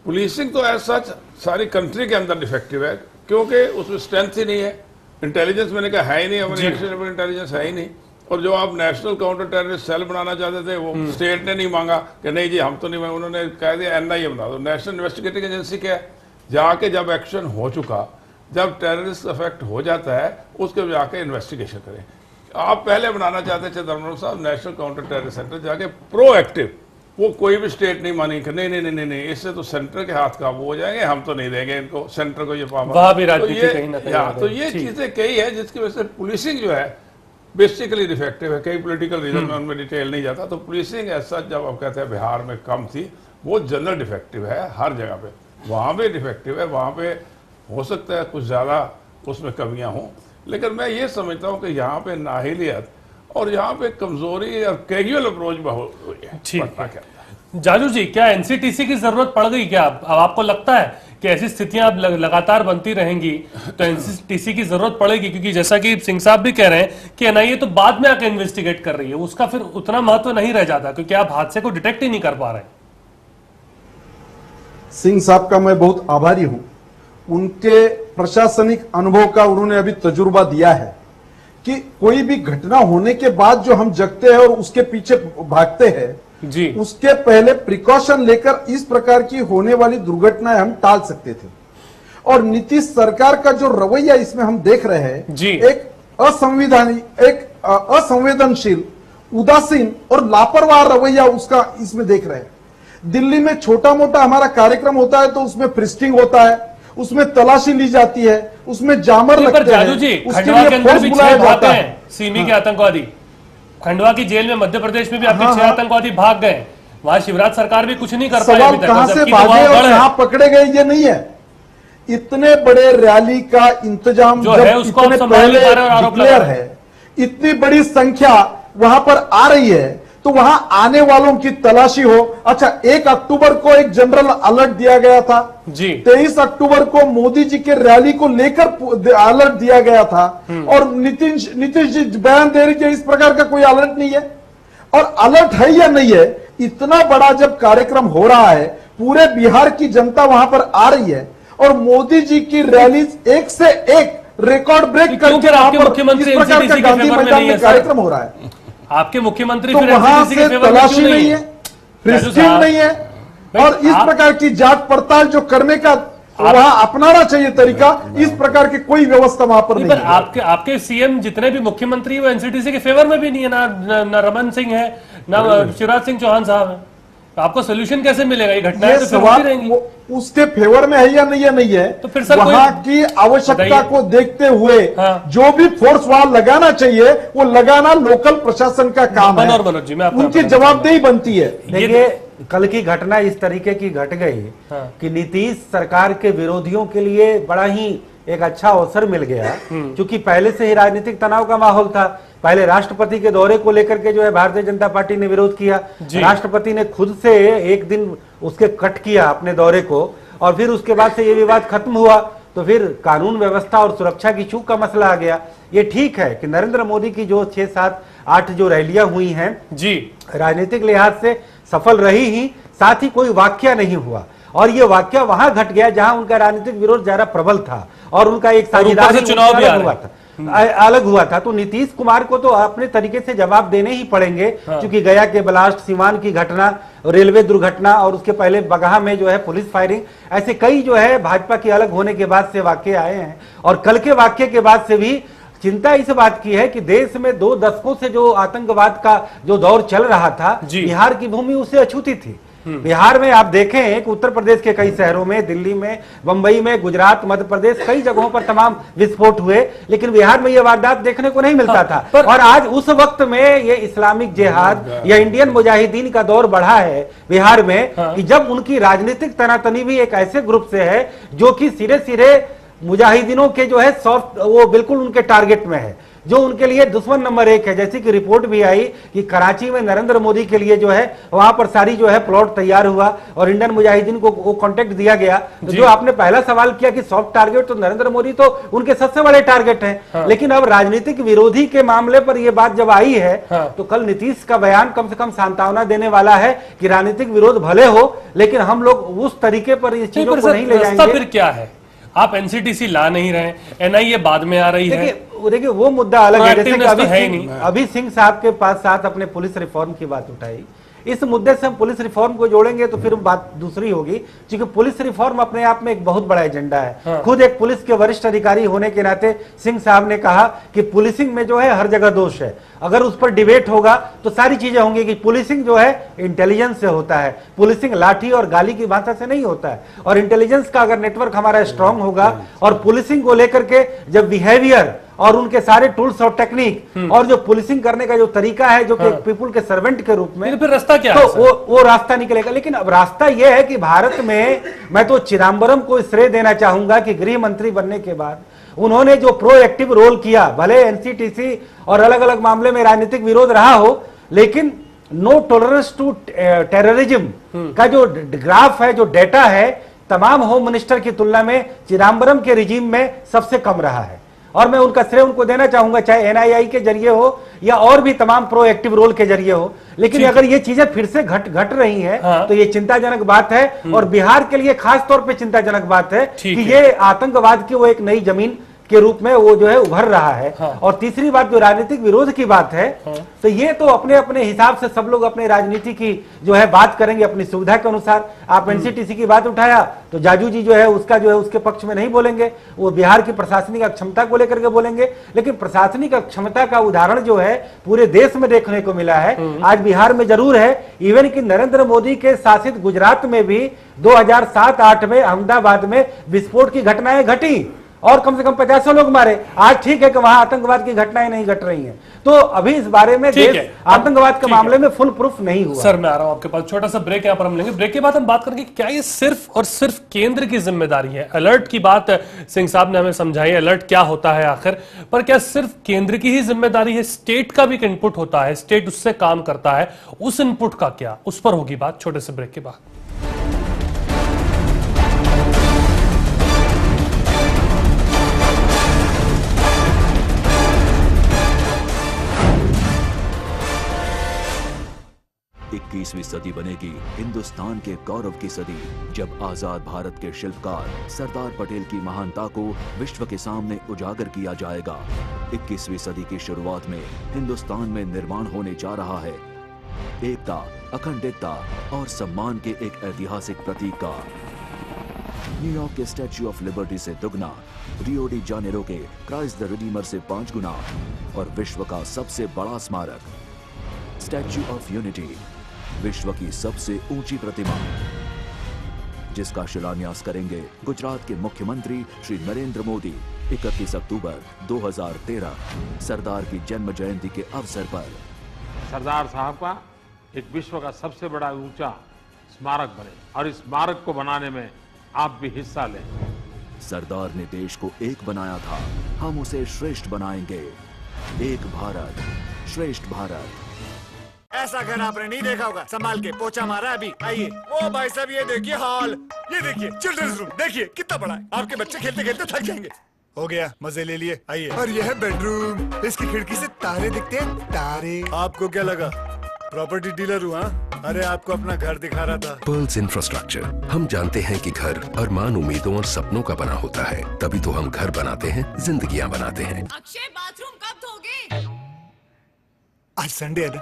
पुलिसिंग तो ऐसा सारी कंट्री के अंदर डिफेक्टिव है, क्योंकि उसमें स्ट्रेंथ ही नहीं है, इंटेलिजेंस मैंने कहा है ही नहीं, हमारी एक्शनेबल इंटेलिजेंस है ही नहीं। और जो आप नेशनल काउंटर टेररिस्ट सेल बनाना चाहते थे वो स्टेट ने नहीं मांगा कि नहीं जी हम तो नहीं मांगे, उन्होंने कह दिया NIA बना दो, नेशनल इन्वेस्टिगेटिंग एजेंसी। क्या है, जाके जब एक्शन हो चुका, जब टेररिस्ट अफेक्ट हो जाता है उसके जाके इन्वेस्टिगेशन करें। आप पहले बनाना चाहते थे धर्मवरम साहब नेशनल काउंटर टेररिस्ट सेंटर, जाके प्रोएक्टिव, वो कोई भी स्टेट नहीं मानी कि नहीं नहीं नहीं नहीं इससे तो सेंटर के हाथ काबू हो जाएंगे, हम तो नहीं देंगे इनको, सेंटर को ये पावर। तो ये चीजें कई है जिसकी वजह से पुलिसिंग जो है बेसिकली डिफेक्टिव है। कई पॉलिटिकल रीजन में उनमें डिटेल नहीं जाता, तो पुलिसिंग ऐसा जब आप कहते हैं बिहार में कम थी, वो जनरल डिफेक्टिव है हर जगह पे, वहां पे डिफेक्टिव है, वहां पे हो सकता है कुछ ज्यादा उसमें कमियां हों, लेकिन मैं ये समझता हूं कि यहाँ पे नाहिलियत और यहाँ पे कमजोरी और कैजुअल अप्रोच बहुत हुई है। ठीक, जाजू जी, क्या NCTC की जरूरत पड़ गई क्या? अब आपको लगता है कि ऐसी स्थितियां अब लगातार बनती रहेंगी तो NCTC की जरूरत पड़ेगी? क्योंकि जैसा कि सिंह साहब भी कह रहे हैं कि NIA तो बाद में आकर इन्वेस्टिगेट कर रही है, उसका फिर उतना महत्व नहीं रह जाता क्योंकि आप हादसे को डिटेक्ट ही नहीं कर पा रहे। सिंह साहब का मैं बहुत आभारी हूं, उनके प्रशासनिक अनुभव का उन्होंने अभी तजुर्बा दिया है कि कोई भी घटना होने के बाद जो हम जगते हैं और उसके पीछे भागते हैं जी, उसके पहले प्रिकॉशन लेकर इस प्रकार की होने वाली दुर्घटनाएं हम टाल सकते थे। और नीतीश सरकार का जो रवैया इसमें हम देख रहे हैं जी, एक असंवेदनशील, उदासीन और लापरवाह रवैया उसका इसमें देख रहे हैं। दिल्ली में छोटा मोटा हमारा कार्यक्रम होता है तो उसमें फ्रिस्टिंग होता है, उसमें तलाशी ली जाती है, उसमें जामर लगते हैं, उसके लिए फोर्स बुलाया जाता है। सीमी के आतंकवादी खंडवा की जेल में मध्य प्रदेश में भी आपके 6 आतंकवादी भाग गए, वहां शिवराज सरकार भी कुछ नहीं कर पाई अभी तक। कहां से भागे और कहां पकड़े गए ये नहीं है। इतने बड़े रैली का इंतजाम जो है उसको पहले डिक्लेयर है, इतनी बड़ी संख्या वहां पर आ रही है तो वहां आने वालों की तलाशी हो। अच्छा, 1 अक्टूबर को एक जनरल अलर्ट दिया गया था जी, 23 अक्टूबर को मोदी जी के रैली को लेकर अलर्ट दिया गया था, और नीतीश जी बयान दे रही कि इस प्रकार का कोई अलर्ट नहीं है। और अलर्ट है या नहीं है, इतना बड़ा जब कार्यक्रम हो रहा है, पूरे बिहार की जनता वहां पर आ रही है और मोदी जी की रैली एक से एक रिकॉर्ड ब्रेक करके मुख्यमंत्री गांधी मैदान में कार्यक्रम हो रहा है। आपके मुख्यमंत्री तो वहां से तलाशी नहीं है, फ्रिस्टिंग नहीं है, और इस प्रकार की जांच पड़ताल जो करने का वहां अपनाना चाहिए तरीका, इस प्रकार की कोई व्यवस्था वहां पर नहीं है। आपके सीएम जितने भी मुख्यमंत्री वो NCTC के फेवर में भी नहीं है, ना रमन सिंह है, ना शिवराज सिंह चौहान साहब है। तो आपको सोल्यूशन कैसे मिलेगा? ये घटनाएं तो सवाल उसके फेवर में है या नहीं है, तो फिर वहां की आवश्यकता को देखते हुए जो भी फोर्स वहां लगाना चाहिए वो लगाना लोकल प्रशासन का काम है, उनकी जवाबदेही बनती है। देखिए, कल की घटना इस तरीके की घट गई कि नीतीश सरकार के विरोधियों के लिए बड़ा ही एक अच्छा अवसर मिल गया, क्योंकि पहले से ही राजनीतिक तनाव का माहौल था। पहले राष्ट्रपति के दौरे को लेकर के जो है भारतीय जनता पार्टी ने विरोध किया, राष्ट्रपति ने खुद से एक दिन उसके कट किया अपने दौरे को, और फिर उसके बाद से ये विवाद खत्म हुआ तो फिर कानून व्यवस्था और सुरक्षा की चूक का मसला आ गया। ये ठीक है कि नरेंद्र मोदी की जो 6, 7, 8 जो रैलियां हुई हैं जी, राजनीतिक लिहाज से सफल रही ही, साथ ही कोई वाकया नहीं हुआ, और ये वाकया वहां घट गया जहां उनका राजनीतिक विरोध ज्यादा प्रबल था और उनका एक साझेदारी चुनाव भी हुआ था। अलग हुआ था। तो नीतीश कुमार को तो अपने तरीके से जवाब देने ही पड़ेंगे, क्योंकि गया के ब्लास्ट, सीवान की घटना, रेलवे दुर्घटना और उसके पहले बगहा में जो है पुलिस फायरिंग, ऐसे कई जो है भाजपा के अलग होने के बाद से वाकये आए हैं। और कल के वाकये के बाद से भी चिंता इस बात की है कि देश में 2 दशकों से जो आतंकवाद का जो दौर चल रहा था, बिहार की भूमि उससे अछूती थी। बिहार में आप देखें कि उत्तर प्रदेश के कई शहरों में, दिल्ली में, बंबई में, गुजरात, मध्य प्रदेश, कई जगहों पर तमाम विस्फोट हुए, लेकिन बिहार में यह वारदात देखने को नहीं मिलता था। और आज उस वक्त में ये इस्लामिक जिहाद या इंडियन मुजाहिदीन का दौर बढ़ा है बिहार में, कि जब उनकी राजनीतिक तनातनी भी एक ऐसे ग्रुप से है जो कि सिरे सिरे मुजाहिदीनों के जो है सॉफ्ट, वो बिल्कुल उनके टारगेट में है, जो उनके लिए दुश्मन नंबर 1 है। जैसी कि रिपोर्ट भी आई कि कराची में नरेंद्र मोदी के लिए जो है वहां पर सारी जो है प्लॉट तैयार हुआ और इंडियन मुजाहिदीन को वो कॉन्टेक्ट दिया गया। तो जो आपने पहला सवाल किया कि सॉफ्ट टारगेट, तो नरेंद्र मोदी तो उनके सबसे बड़े टारगेट हैं। लेकिन अब राजनीतिक विरोधी के मामले पर यह बात जब आई है, तो कल नीतीश का बयान कम से कम सांत्वना देने वाला है कि राजनीतिक विरोध भले हो, लेकिन हम लोग उस तरीके पर इस चीजों को नहीं ले जाएंगे। फिर क्या है, आप एनसीटीसी ला नहीं रहे, एनआईए बाद में आ रही है। देखिए वो मुद्दा अलग है। जैसे कि अभी सिंह साहब के पास साथ अपने पुलिस रिफॉर्म की बात उठाई, इस मुद्दे से हम पुलिस रिफॉर्म को जोड़ेंगे तो फिर बात दूसरी होगी, क्योंकि पुलिस रिफॉर्म अपने आप में एक बहुत बड़ा एजेंडा है। खुद एक पुलिस के वरिष्ठ अधिकारी होने के नाते सिंह साहब ने कहा कि पुलिसिंग में जो है हर जगह दोष है। अगर उस पर डिबेट होगा तो सारी चीजें होंगी कि पुलिसिंग जो है इंटेलिजेंस से होता है, पुलिसिंग लाठी और गाली की भाषा से नहीं होता है। और इंटेलिजेंस का अगर नेटवर्क हमारा स्ट्रांग होगा और पुलिसिंग को लेकर के जब बिहेवियर और उनके सारे टूल्स और टेक्निक और जो पुलिसिंग करने का जो तरीका है, जो कि पीपुल के सर्वेंट के रूप में, फिर रास्ता क्या तो है? वो रास्ता निकलेगा। लेकिन अब रास्ता यह है कि भारत में, मैं तो चिदंबरम को श्रेय देना चाहूंगा कि गृह मंत्री बनने के बाद उन्होंने जो प्रोएक्टिव रोल किया, भले एनसीटीसी और अलग अलग मामले में राजनीतिक विरोध रहा हो, लेकिन नो टॉलरेंस टू टेररिज्म का जो ग्राफ है, जो डेटा है, तमाम होम मिनिस्टर की तुलना में चिदंबरम के रिजीम में सबसे कम रहा है। और मैं उनका श्रेय उनको देना चाहूंगा, चाहे एनआईए के जरिए हो या और भी तमाम प्रोएक्टिव रोल के जरिए हो। लेकिन अगर ये चीजें फिर से घट रही हैं, तो ये चिंताजनक बात है। और बिहार के लिए खास तौर पे चिंताजनक बात है कि ये आतंकवाद की वो एक नई जमीन के रूप में वो जो है उभर रहा है। और तीसरी बात जो राजनीतिक विरोध की बात है, तो ये तो अपने अपने हिसाब से सब लोग अपने राजनीति की जो है बात करेंगे अपनी सुविधा के अनुसार। आप एनसीटीसी की बात उठाया तो जाजू जी जो है उसका जो है उसके पक्ष में नहीं बोलेंगे, वो बिहार की प्रशासनिक अक्षमता को लेकर के बोलेंगे। लेकिन प्रशासनिक अक्षमता का उदाहरण जो है पूरे देश में देखने को मिला है, आज बिहार में जरूर है। इवन कि नरेंद्र मोदी के शासित गुजरात में भी 2007-8 में अहमदाबाद में विस्फोट की घटनाएं घटी और कम से कम 50 लोग मारे। आज ठीक है कि वहां आतंकवाद की घटनाएं नहीं घट रही हैं। तो अभी इस बारे में देश आतंकवाद के मामले में फुल प्रूफ नहीं हुआ। सर मैं आ रहा हूं आपके पास, छोटा सा ब्रेक यहां पर हम लेंगे। ब्रेक के बाद हम बात करेंगे क्या ये सिर्फ और सिर्फ केंद्र की जिम्मेदारी है। अलर्ट की बात सिंह साहब ने हमें समझाई, अलर्ट क्या होता है आखिर, पर क्या सिर्फ केंद्र की ही जिम्मेदारी है? स्टेट का भी एक इनपुट होता है, स्टेट उससे काम करता है, उस इनपुट का क्या, उस पर होगी बात छोटे से ब्रेक के बाद। इक्कीसवीं सदी बनेगी हिंदुस्तान के गौरव की सदी, जब आजाद भारत के शिल्पकार सरदार पटेल की महानता को विश्व के सामने उजागर किया जाएगा। 21वीं सदी की शुरुआत में हिंदुस्तान में निर्माण होने जा रहा है एकता, अखंडता और सम्मान के एक ऐतिहासिक प्रतीक का। न्यूयॉर्क के स्टैच्यू ऑफ लिबर्टी से दुगना, रियो डी जानेरो के क्राइस्ट द रिडीमर से 5 गुना और विश्व का सबसे बड़ा स्मारक स्टैच्यू ऑफ यूनिटी, विश्व की सबसे ऊंची प्रतिमा, जिसका शिलान्यास करेंगे गुजरात के मुख्यमंत्री श्री नरेंद्र मोदी 31 अक्टूबर 2013 सरदार की जन्म जयंती के अवसर पर। सरदार साहब का एक विश्व का सबसे बड़ा ऊंचा स्मारक बने और इस स्मारक को बनाने में आप भी हिस्सा लें। सरदार ने देश को एक बनाया था, हम उसे श्रेष्ठ बनाएंगे। एक भारत श्रेष्ठ भारत। ऐसा घर आपने नहीं देखा होगा, संभाल के पोछा मारा अभी। आइए। ओ भाई साहब ये देखिए हॉल, ये देखिए चिल्ड्रंस रूम, देखिए कितना बड़ा है। आपके बच्चे खेलते खेलते थक जाएंगे। हो गया, मजे ले लिए। आइए। और यह है बेडरूम, इसकी खिड़की से तारे दिखते हैं, तारे। आपको क्या लगा प्रॉपर्टी डीलर हूँ? अरे आपको अपना घर दिखा रहा था। पर्ल्स इंफ्रास्ट्रक्चर, हम जानते हैं कि घर अरमान, उम्मीदों और सपनों का बना होता है, तभी तो हम घर बनाते हैं, जिंदगियां बनाते हैं। अक्षय बाथरूम कब धोगे? आज संडे है ना।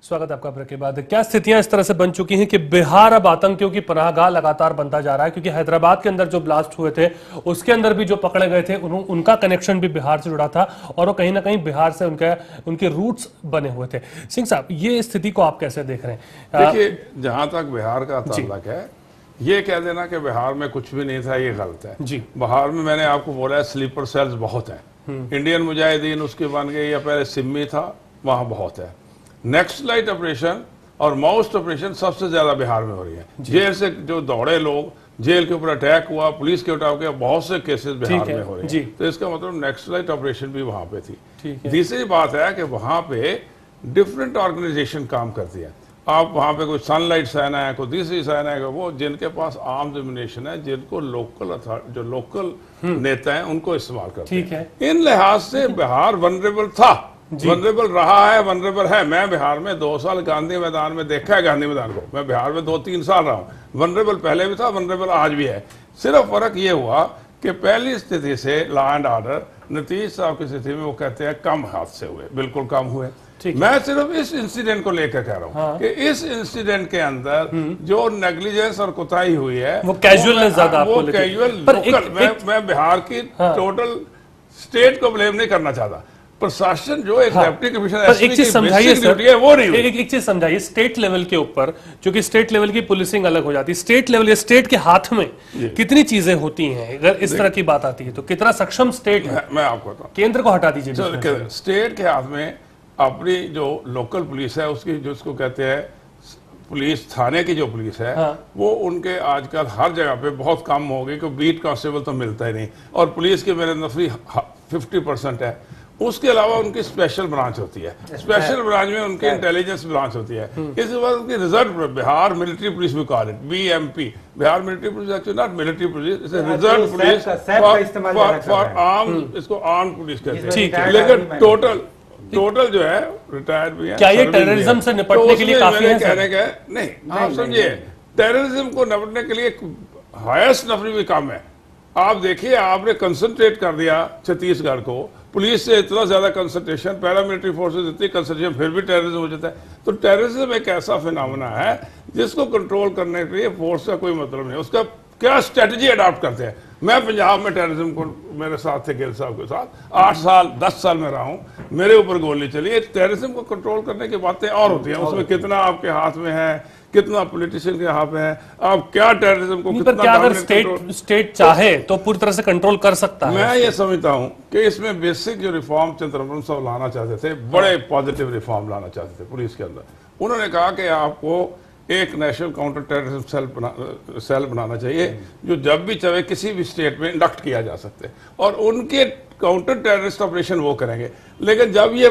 स्वागत है आपका ब्रेक के बाद। क्या स्थितियां इस तरह से बन चुकी हैं कि बिहार अब आतंकियों की पनाहगाह लगातार बनता जा रहा है, क्योंकि हैदराबाद के अंदर जो ब्लास्ट हुए थे उसके अंदर भी जो पकड़े गए थे उनका कनेक्शन भी बिहार से जुड़ा था और वो कहीं ना कहीं बिहार से उनके रूट्स बने हुए थे। सिंह साहब, ये स्थिति को आप कैसे देख रहे हैं? देखिए, जहां तक बिहार का ताल्लुक है, ये कह देना कि बिहार में कुछ भी नहीं था, ये गलत है जी। बिहार में मैंने आपको बोला है स्लीपर सेल्स बहुत है। इंडियन मुजाहिदीन उसके बन गए, या पहले सिम्मी था, वहां बहुत है। नेक्स्ट लाइट ऑपरेशन और माउस्ट ऑपरेशन सबसे ज्यादा बिहार में हो रही है। जेल से जो दौड़े लोग, जेल के ऊपर अटैक हुआ, पुलिस के उठाव के बहुत से केसेस बिहार में हो रहे हैं। तो इसका मतलब नेक्स्ट लाइट ऑपरेशन भी वहां पे थी। तीसरी बात है कि वहां पे डिफरेंट ऑर्गेनाइजेशन काम करती है। आप वहां पे कोई सनलाइट सेना है, कोई तीसरी सेना है, वो जिनके पास आर्म्स एम्युनिशन है, जिनको जो लोकल नेता है उनको इस्तेमाल करते हैं। इन लिहाज से बिहार वनरेबल था, वनरेबल रहा है, वनरेबल है। मैं बिहार में 2 साल गांधी मैदान में देखा है, गांधी मैदान को। मैं बिहार में 2-3 साल रहा हूँ। वनरेबल पहले भी था, वनरेबल आज भी है। सिर्फ फर्क ये हुआ कि पहली स्थिति से लॉ एंड ऑर्डर, नीतीश साहब की स्थिति में वो कहते हैं कम हादसे हुए, बिल्कुल कम हुए। मैं सिर्फ इस इंसिडेंट को लेकर कह रहा हूँ कि इस इंसिडेंट के अंदर जो नेग्लिजेंस और कोताही हुई है वो कैजुअल ज्यादा, वो कैजुअल। मैं बिहार की टोटल स्टेट को ब्लेम नहीं करना चाहता। प्रशासन जो एक डिप्टी कमिश्नर एक चीज समझाइए सर, वो नहीं एक चीज समझाइए स्टेट लेवल के ऊपर, क्योंकि स्टेट लेवल की पुलिसिंग अलग हो जाती है। स्टेट लेवल या स्टेट के हाथ में कितनी चीजें होती हैं अगर इस तरह की बात आती है तो? कितना सक्षम स्टेट है? मैं आपको बताऊं, केंद्र को हटा दीजिए। स्टेट के हाथ में अपनी जो लोकल पुलिस है, उसकी जो उसको कहते हैं पुलिस थाने की जो पुलिस है, वो उनके आजकल हर जगह पे बहुत कम हो गई, क्योंकि बीट कांस्टेबल तो मिलता ही नहीं। और पुलिस की मेरे नफरी 50% है। उसके अलावा उनकी स्पेशल ब्रांच होती है, स्पेशल ब्रांच में उनकी इंटेलिजेंस ब्रांच होती है। इसके बाद उनकी रिजर्व बिहार मिलिट्री पुलिस भी call it BMP, Bihar military police, actually not military police, it's reserve police for arm, इसको आर्म पुलिस कहते हैं। लेकिन टोटल जो है रिटायर्ड भी है। क्या ये टेररिज्म से निपटने के लिए काफी है? कहने का नहीं, आप समझिए, टेररिज्म को निपटने के लिए हाईएस्ट नफरी भी कम है। आप देखिए, आपने कंसंट्रेट कर दिया छत्तीसगढ़ को, पुलिस से इतना ज्यादा कंसंट्रेशन, पैरामिलिट्री फोर्सेस इतनी कंसंट्रेशन, फिर भी टेररिज्म हो जाता है। तो टेररिज्म एक ऐसा फिनोमेना है जिसको कंट्रोल करने के लिए फोर्स का कोई मतलब नहीं। उसका क्या स्ट्रेटजी अडॉप्ट करते हैं। मैं पंजाब में टेररिज्म को, मेरे साथ थे गिल साहब के साथ 8 साल 10 साल में रहा हूँ, मेरे ऊपर गोली चली। टेररिज्म को कंट्रोल करने की बातें और होती हैं, उसमें कितना आपके हाथ में है, कितना पॉलिटिशियन के हाथ में है, आप क्या टेररिज्म को कितना, क्या अगर स्टेट चाहे तो पूरी तरह से कंट्रोल कर सकता है? मैं ये समझता हूँ कि इसमें बेसिक जो रिफॉर्म चंद्रबाबू साहब लाना चाहते थे, बड़े पॉजिटिव रिफॉर्म लाना चाहते थे पुलिस के अंदर। उन्होंने कहा कि आपको एक नेशनल काउंटर टेररिज्म सेल बनाना चाहिए, जो जब भी चाहे किसी भी स्टेट में इंडक्ट किया जा सकते, और उनके काउंटर टेररिस्ट ऑपरेशन वो करेंगे। लेकिन जब ये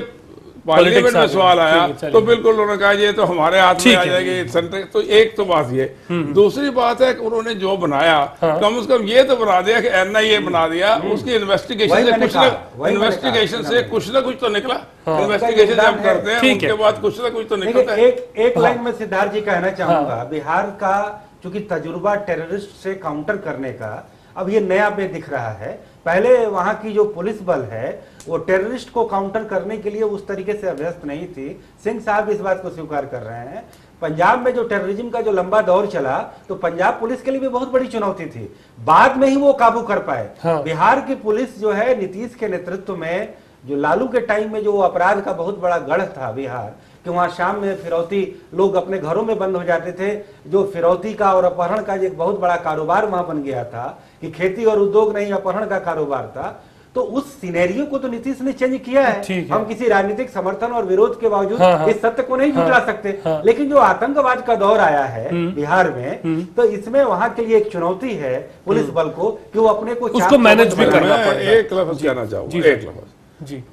पार्लियामेंट में सवाल आया तो बिल्कुल उन्होंने कहा ये तो हमारे हाथ में आ जाएगी सेंटर। तो एक तो बात ये, दूसरी बात है कि उन्होंने जो बनाया, कम से कम ये तो बना दिया कि NIA बना दिया, उसकी इन्वेस्टिगेशन से कुछ ना कुछ तो निकला। इन्वेस्टिगेशन जब करते हैं उसके बाद कुछ ना कुछ तो निकलता है। एक लाइन में सिद्धार्थ जी कहना चाहूंगा, बिहार का चूंकि तजुर्बा टेररिस्ट से काउंटर करने का अब ये नया पे दिख रहा है। पहले वहां की जो पुलिस बल है वो टेररिस्ट को काउंटर करने के लिए उस तरीके से अभ्यस्त नहीं थी। सिंह साहब इस बात को स्वीकार कर रहे हैं। पंजाब में जो टेररिज्म का जो लंबा दौर चला तो पंजाब पुलिस के लिए भी बहुत बड़ी चुनौती थी, बाद में ही वो काबू कर पाए। बिहार की पुलिस जो है नीतीश के नेतृत्व में, जो लालू के टाइम में जो अपराध का बहुत बड़ा गढ़ था बिहार, कि वहां शाम में फिरौती, लोग अपने घरों में बंद हो जाते थे, जो फिरौती का और अपहरण का एक बहुत बड़ा कारोबार वहां बन गया था, कि खेती और उद्योग नहीं अपहरण का कारोबार था। तो उस सिनेरियो को तो नीतीश ने चेंज किया है। हम किसी राजनीतिक समर्थन और विरोध के बावजूद इस सत्य को नहीं झुठला सकते। लेकिन जो आतंकवाद का दौर आया है बिहार में, तो इसमें वहां के लिए एक चुनौती है पुलिस बल को कि वो अपने को उसको मैनेज भी करना पड़ेगा। एक लफ्ज कहना चाहूंगा, एक लफ्ज,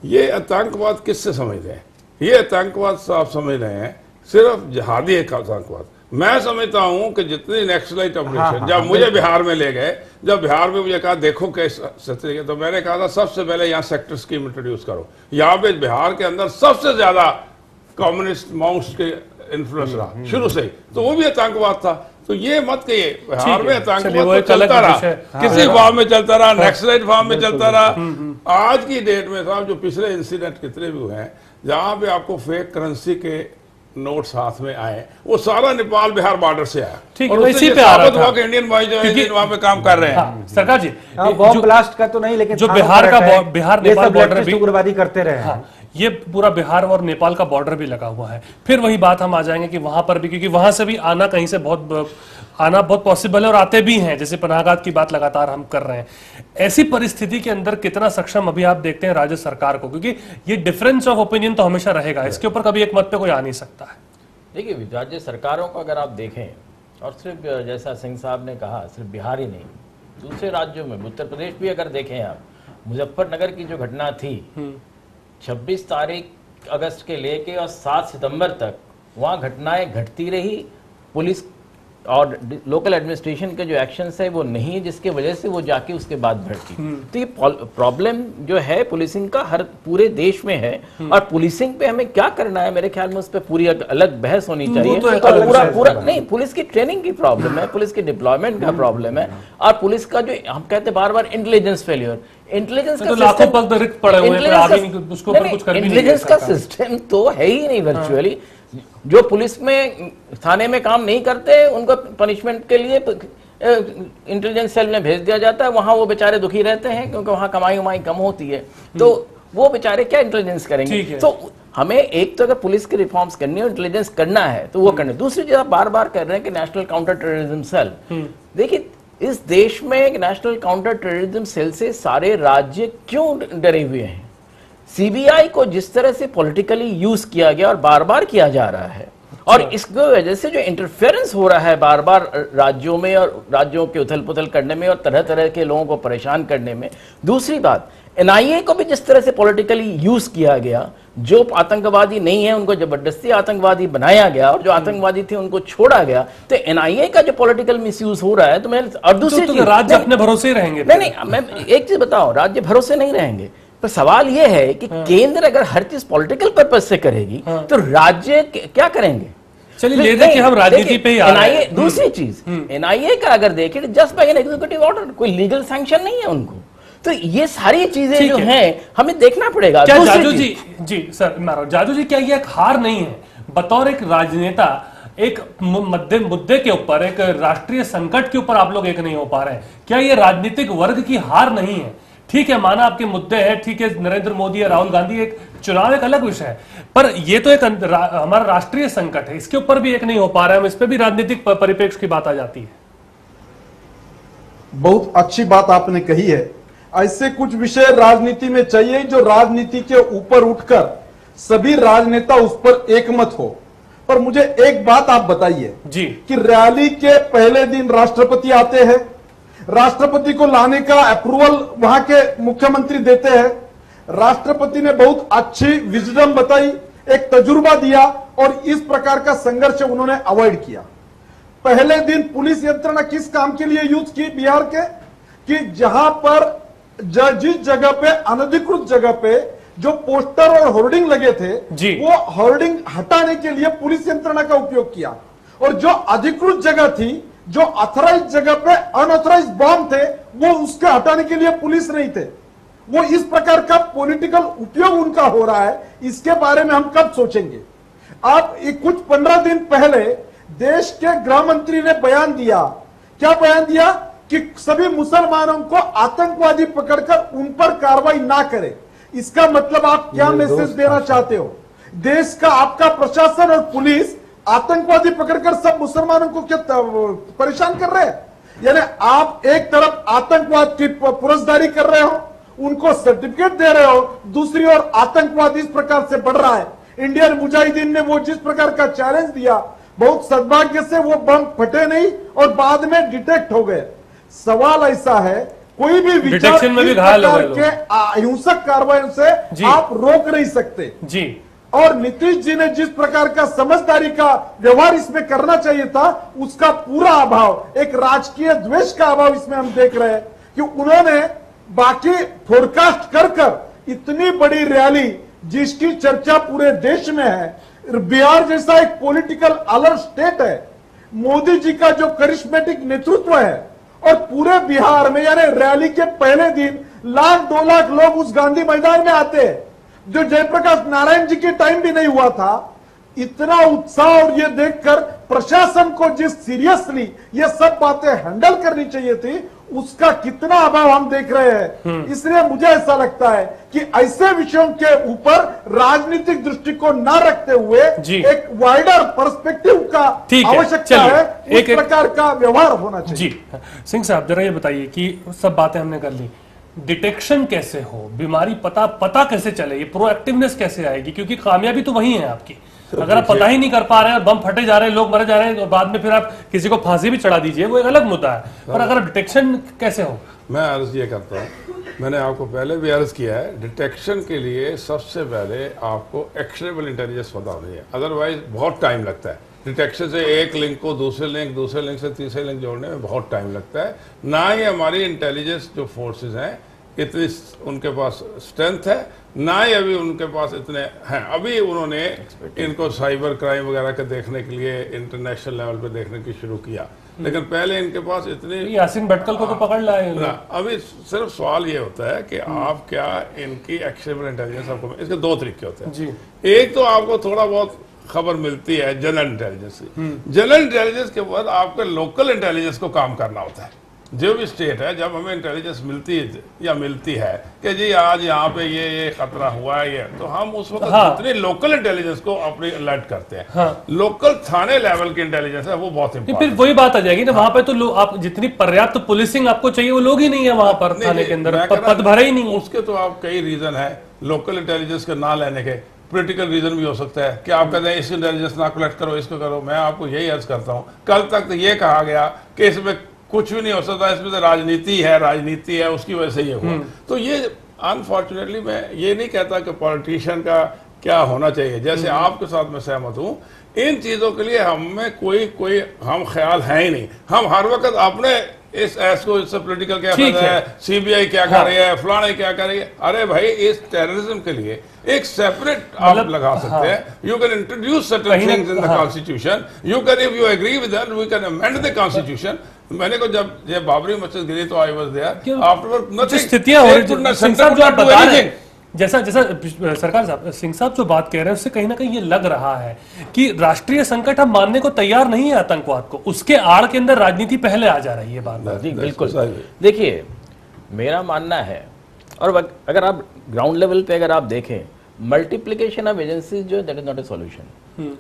ये आतंकवाद किससे समझते हैं? ये आतंकवाद आप समझ रहे हैं सिर्फ जिहादी आतंकवाद। मैं समझता हूं कि जितनी नक्सलाइट ऑपरेशन हाँ, जब मुझे बिहार में ले गए, जब बिहार में मुझे कहा देखो कैसे, तो मैंने कहा था सबसे पहले यहाँ सेक्टर स्कीम इंट्रोड्यूस करो। यहाँ पे बिहार के अंदर सबसे ज्यादा कम्युनिस्ट माउस के इन्फ्लुएंस रहा शुरू से ही, तो वो भी आतंकवाद था। तो ये मत कहिए बिहार में आतंकवाद तो चलता रहा, किसी फॉर्म में चलता रहा, नक्सलाइट फॉर्म में चलता रहा। आज की डेट में साहब जो पिछले इंसिडेंट कितने भी हुए हैं जहां पे आपको फेक करेंसी के नोट्स हाथ में आए, वो सारा नेपाल बिहार बॉर्डर से आया। ठीक है, इसी पे आ रहा था इंडियन बॉयज वहां पे काम कर रहे हैं। सरकार जी बॉम्ब ब्लास्ट का तो नहीं, लेकिन जो बिहार नेपाल बॉर्डर भी उग्रवादी करते रहे, ये पूरा बिहार और नेपाल का बॉर्डर भी लगा हुआ है। फिर वही बात हम आ जाएंगे कि वहां पर भी, क्योंकि वहां से भी आना कहीं से आना बहुत पॉसिबल है और आते भी हैं, जैसे पनाहगाह की बात लगातार हम कर रहे हैं। ऐसी परिस्थिति के अंदर कितना सक्षम अभी आप देखते हैं राज्य सरकार को, क्योंकि ये डिफरेंस ऑफ ओपिनियन तो हमेशा रहेगा, इसके ऊपर कभी एक मत पे कोई आ नहीं सकता है। देखिए राज्य सरकारों को अगर आप देखें, और सिर्फ जैसा सिंह साहब ने कहा सिर्फ बिहार ही नहीं, दूसरे राज्यों में उत्तर प्रदेश भी अगर देखें आप, मुजफ्फरनगर की जो घटना थी 26 तारीख अगस्त के लेके और 7 सितंबर तक वहाँ घटनाएं घटती रही, पुलिस और लोकल एडमिनिस्ट्रेशन के जो एक्शंस है वो नहीं है, जिसके वजह से वो जाके उसके बाद भड़की। तो ये प्रॉब्लम जो है पुलिसिंग का हर पूरे देश में है, और पुलिसिंग पे हमें क्या करना है, मेरे ख्याल में उस पर पूरी अलग बहस होनी चाहिए। तो पूरा नहीं, पुलिस की ट्रेनिंग की प्रॉब्लम है, पुलिस की डिप्लॉयमेंट का प्रॉब्लम है, और पुलिस का जो हम कहते हैं बार बार इंटेलिजेंस फेलियर, इंटेलिजेंस का लाखों पद रिक्त पड़े हुए हैं, उसको कुछ कर भी नहीं, इंटेलिजेंस का सिस्टम तो है ही नहीं वर्चुअली। जो पुलिस में थाने में काम नहीं करते उनको पनिशमेंट के लिए इंटेलिजेंस सेल में भेज दिया जाता है, वहां वो बेचारे दुखी रहते हैं क्योंकि वहां कमाई उमाई कम होती है, तो वो बेचारे क्या इंटेलिजेंस करेंगे। तो हमें एक तो अगर पुलिस की रिफॉर्म्स करनी है, इंटेलिजेंस करना है तो वो करना है। दूसरी चीज आप बार बार कह रहे हैं कि नेशनल काउंटर टेररिज्म सेल, देखिए इस देश में एक नेशनल काउंटर टेररिज्म सेल से सारे राज्य क्यों डरे हुए हैं। सीबीआई को जिस तरह से पॉलिटिकली यूज किया गया और बार बार किया जा रहा है, और इसकी वजह से जो इंटरफेरेंस हो रहा है बार बार राज्यों में और राज्यों के उथल पुथल करने में और तरह तरह के लोगों को परेशान करने में। दूसरी बात, एनआईए को भी जिस तरह से पॉलिटिकली यूज किया गया, जो आतंकवादी नहीं है उनको जबरदस्ती आतंकवादी बनाया गया, और जो आतंकवादी थे उनको छोड़ा गया। तो एनआईए का जो पॉलिटिकल मिसयूज हो रहा है, तो मैं और दूसरी चीज, राज्य अपने भरोसे ही रहेंगे। नहीं, मैं एक चीज बताओ, राज्य भरोसे नहीं रहेंगे, तो सवाल यह है कि केंद्र अगर हर चीज पॉलिटिकल पर्पज से करेगी तो राज्य क्या करेंगे। चलिए ले देखिए, हम राजनीति पे ही आ रहे हैं। दूसरी चीज, एनआईए का अगर देखें just by an executive order, कोई लीगल सैंक्शन नहीं है उनको। तो ये सारी चीजें जो हैं हमें देखना पड़ेगा। जाजू जी सर, जाजू जी क्या ये एक हार नहीं है बतौर एक राजनेता, एक मुद्दे के ऊपर, एक राष्ट्रीय संकट के ऊपर आप लोग एक नहीं हो पा रहे हैं? क्या ये राजनीतिक वर्ग की हार नहीं है? ठीक है, माना आपके मुद्दे हैं, ठीक है, नरेंद्र मोदी या राहुल गांधी, एक चुनाव एक अलग विषय है, पर ये तो एक हमारा राष्ट्रीय संकट है, इसके ऊपर भी एक नहीं हो पा रहा है, इस पे भी राजनीतिक परिप्रेक्ष्य की बात आ जाती है। बहुत अच्छी बात आपने कही है। ऐसे कुछ विषय राजनीति में चाहिए जो राजनीति के ऊपर उठकर सभी राजनेता उस पर एकमत हो। पर मुझे एक बात आप बताइए जी कि रैली के पहले दिन राष्ट्रपति आते हैं, राष्ट्रपति को लाने का अप्रूवल वहां के मुख्यमंत्री देते हैं, राष्ट्रपति ने बहुत अच्छी विजडम बताई, एक तजुर्बा दिया, और इस प्रकार का संघर्ष उन्होंने अवॉइड किया। पहले दिन पुलिस यंत्रणा किस काम के लिए यूज की बिहार के, कि जहां पर जिस जगह पे अनधिकृत जगह पे जो पोस्टर और होर्डिंग लगे थे वो होर्डिंग हटाने के लिए पुलिस यंत्रणा का उपयोग किया, और जो अधिकृत जगह थी, जो ऑथराइज जगह पे अनऑथराइज बॉम्ब थे, वो उसके हटाने के लिए पुलिस नहीं थे। वो इस प्रकार का पॉलिटिकल उपयोग उनका हो रहा है, इसके बारे में हम कब सोचेंगे। आप कुछ 15 दिन पहले देश के गृह मंत्री ने बयान दिया, क्या बयान दिया, कि सभी मुसलमानों को आतंकवादी पकड़कर उन पर कार्रवाई ना करें। इसका मतलब आप क्या मैसेज देना चाहते हो? देश का आपका प्रशासन और पुलिस आतंकवादी पकड़कर सब मुसलमानों को क्या परेशान कर रहे हैं? यानी आप एक तरफ आतंकवाद की पुरस्कारी कर रहे हो, उनको सर्टिफिकेट दे रहे हो, दूसरी ओर आतंकवाद इस प्रकार से बढ़ रहा है। इंडियन मुजाहिदीन ने वो जिस प्रकार का चैलेंज दिया, बहुत सद्भाग्य से वो बम फटे नहीं और बाद में डिटेक्ट हो गए। सवाल ऐसा है, कोई भी विचार में भी घायल हो गए के हिंसक कार्रवाई से आप रोक नहीं सकते जी। और नीतीश जी ने जिस प्रकार का समझदारी का व्यवहार इसमें करना चाहिए था, उसका पूरा अभाव, एक राजकीय द्वेष का अभाव इसमें हम देख रहे हैं कि उन्होंने बाकी फोरकास्ट कर इतनी बड़ी रैली जिसकी चर्चा पूरे देश में है, बिहार जैसा एक पॉलिटिकल अलर्ट स्टेट है, मोदी जी का जो करिश्मेटिक नेतृत्व है, और पूरे बिहार में यानी रैली के पहले दिन 1-2 लाख लोग उस गांधी मैदान में आते हैं, जो जयप्रकाश नारायण जी के टाइम भी नहीं हुआ था। इतना उत्साह, और ये देखकर प्रशासन को जिस सीरियसली ये सब बातें हैंडल करनी चाहिए थी, उसका कितना अभाव हम देख रहे हैं। इसलिए मुझे ऐसा लगता है कि ऐसे विषयों के ऊपर राजनीतिक दृष्टिकोण न रखते हुए एक वाइडर पर्सपेक्टिव का आवश्यकता है, एक प्रकार का व्यवहार होना चाहिए। जी सिंह साहब, जरा ये बताइए कि सब बातें हमने कर ली, डिटेक्शन कैसे हो, बीमारी पता कैसे चले, ये प्रोएक्टिवनेस कैसे आएगी, क्योंकि कामयाबी तो वही है आपकी। अगर आप पता ही नहीं कर पा रहे हैं, बम फटे जा रहे हैं, लोग मरे जा रहे हैं, तो बाद में फिर आप किसी को फांसी भी चढ़ा दीजिए, वो एक अलग मुद्दा है, पर अगर डिटेक्शन कैसे हो। मैं अर्ज ये करता हूँ, मैंने आपको पहले भी अर्ज किया है, डिटेक्शन के लिए सबसे पहले आपको एक्शनेबल इंटेलिजेंस पता होनी है, अदरवाइज बहुत टाइम लगता है। डिटेक्शन से एक लिंक को दूसरे लिंक से तीसरे लिंक जोड़ने में बहुत टाइम लगता है। ना ही हमारी इंटेलिजेंस जो फोर्सेस हैं इतनी उनके पास स्ट्रेंथ है, ना ही अभी उनके पास इतने हैं। अभी उन्होंने इनको साइबर क्राइम वगैरह के देखने के लिए इंटरनेशनल लेवल पे देखने की शुरू किया, लेकिन पहले इनके पास इतने यासीन भटकल को तो पकड़ लाए ना। अभी सिर्फ सवाल ये होता है कि आप क्या इनकी एक्शनेबल इंटेलिजेंस, आपको इसके 2 तरीके होते हैं जी। एक तो आपको थोड़ा बहुत खबर मिलती है जनरल इंटेलिजेंस की, जनरल इंटेलिजेंस के बाद आपके लोकल इंटेलिजेंस को काम करना होता है। जो भी स्टेट है, जब हमें इंटेलिजेंस मिलती है कि जी आज यहाँ पे ये खतरा हुआ है, ये तो हम उस वक्त जितने लोकल इंटेलिजेंस को अपनी अलर्ट करते हैं। लोकल थाने लेवल की इंटेलिजेंस है वो बहुत इंपॉर्टेंट। फिर वही बात आ जाएगी ना, वहां पे तो आप जितनी पर्याप्त पुलिसिंग आपको चाहिए वो लोग ही नहीं है वहां पर, थाने के अंदर पद भरे ही नहीं। उसके तो आप कई रीजन है लोकल इंटेलिजेंस के ना लेने के। पॉलिटिकल रीजन भी हो सकता है कि आप कहते हैं इस इंटेलिजेंस ना कलेक्ट करो, इसको करो। मैं आपको यही अर्ज करता हूँ, कल तक तो ये कहा गया कि इसमें कुछ भी नहीं हो सकता, इसमें तो राजनीति है उसकी वजह से ये हुआ। तो ये अनफॉर्चुनेटली मैं ये नहीं कहता कि पॉलिटिशियन का क्या होना चाहिए, जैसे आपके साथ मैं सहमत हूँ, इन चीजों के लिए हमें कोई हम ख्याल है ही नहीं। हम हर वक्त अपने इस को इससे पॉलिटिकल क्या कर रहा है, सीबीआई क्या कर रही है, फलाने क्या कर रही है। अरे भाई, इस टेररिज्म के लिए एक सेपरेट आप लगा सकते हैं। You can introduce certain things in the constitution, you can, if you agree with that, we can amend the constitution. मैंने को जब ये बाबरी मस्जिद गिरी तो I was there, afterward nothing, स्थितियां हो रही, जैसा सरकार साहब, सिंह साहब जो बात कह रहे हैं उससे कहीं ना कहीं ये लग रहा है कि राष्ट्रीय संकट हम मानने को तैयार नहीं है आतंकवाद को, उसके आड़ के अंदर राजनीति पहले आ जा रही है बात। जी बिल्कुल। देखिए, मेरा मानना है, और अगर आप ग्राउंड लेवल पे अगर आप देखें, मल्टीप्लिकेशन ऑफ एजेंसीज जो है that is not a solution.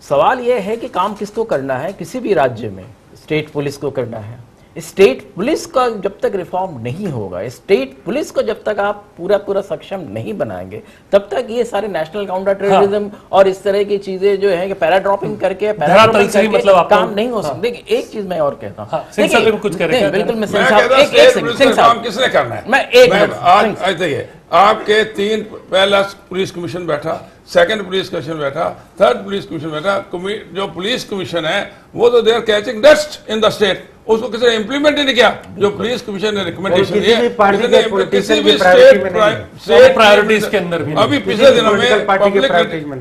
सवाल यह है कि काम किसको करना है। किसी भी राज्य में स्टेट पुलिस को करना है। स्टेट पुलिस का जब तक रिफॉर्म नहीं होगा, स्टेट पुलिस को जब तक आप पूरा सक्षम नहीं बनाएंगे, तब तक ये सारे नेशनल काउंटर टेररिज्म और इस तरह की चीजें जो है कि पैराड्रॉपिंग करके मतलब काम नहीं हो सकते। देखिए, एक चीज मैं और कहता हूँ, बिल्कुल मैं सिंह साहब किसने करना है, मैं एक देखिए, आपके 3 पहला पुलिस कमीशन बैठा, सेकंड पुलिस कमीशन बैठा, थर्ड पुलिस कमीशन बैठा। जो पुलिस कमीशन है वो तो they are catching dust in the state, उसको किसी ने इंप्लीमेंट नहीं किया। जो पुलिस कमीशन ने रिकमेंडेशन दिए किसी भी स्टेट प्रायोरिटीज के अंदर भी। अभी पिछले दिनों में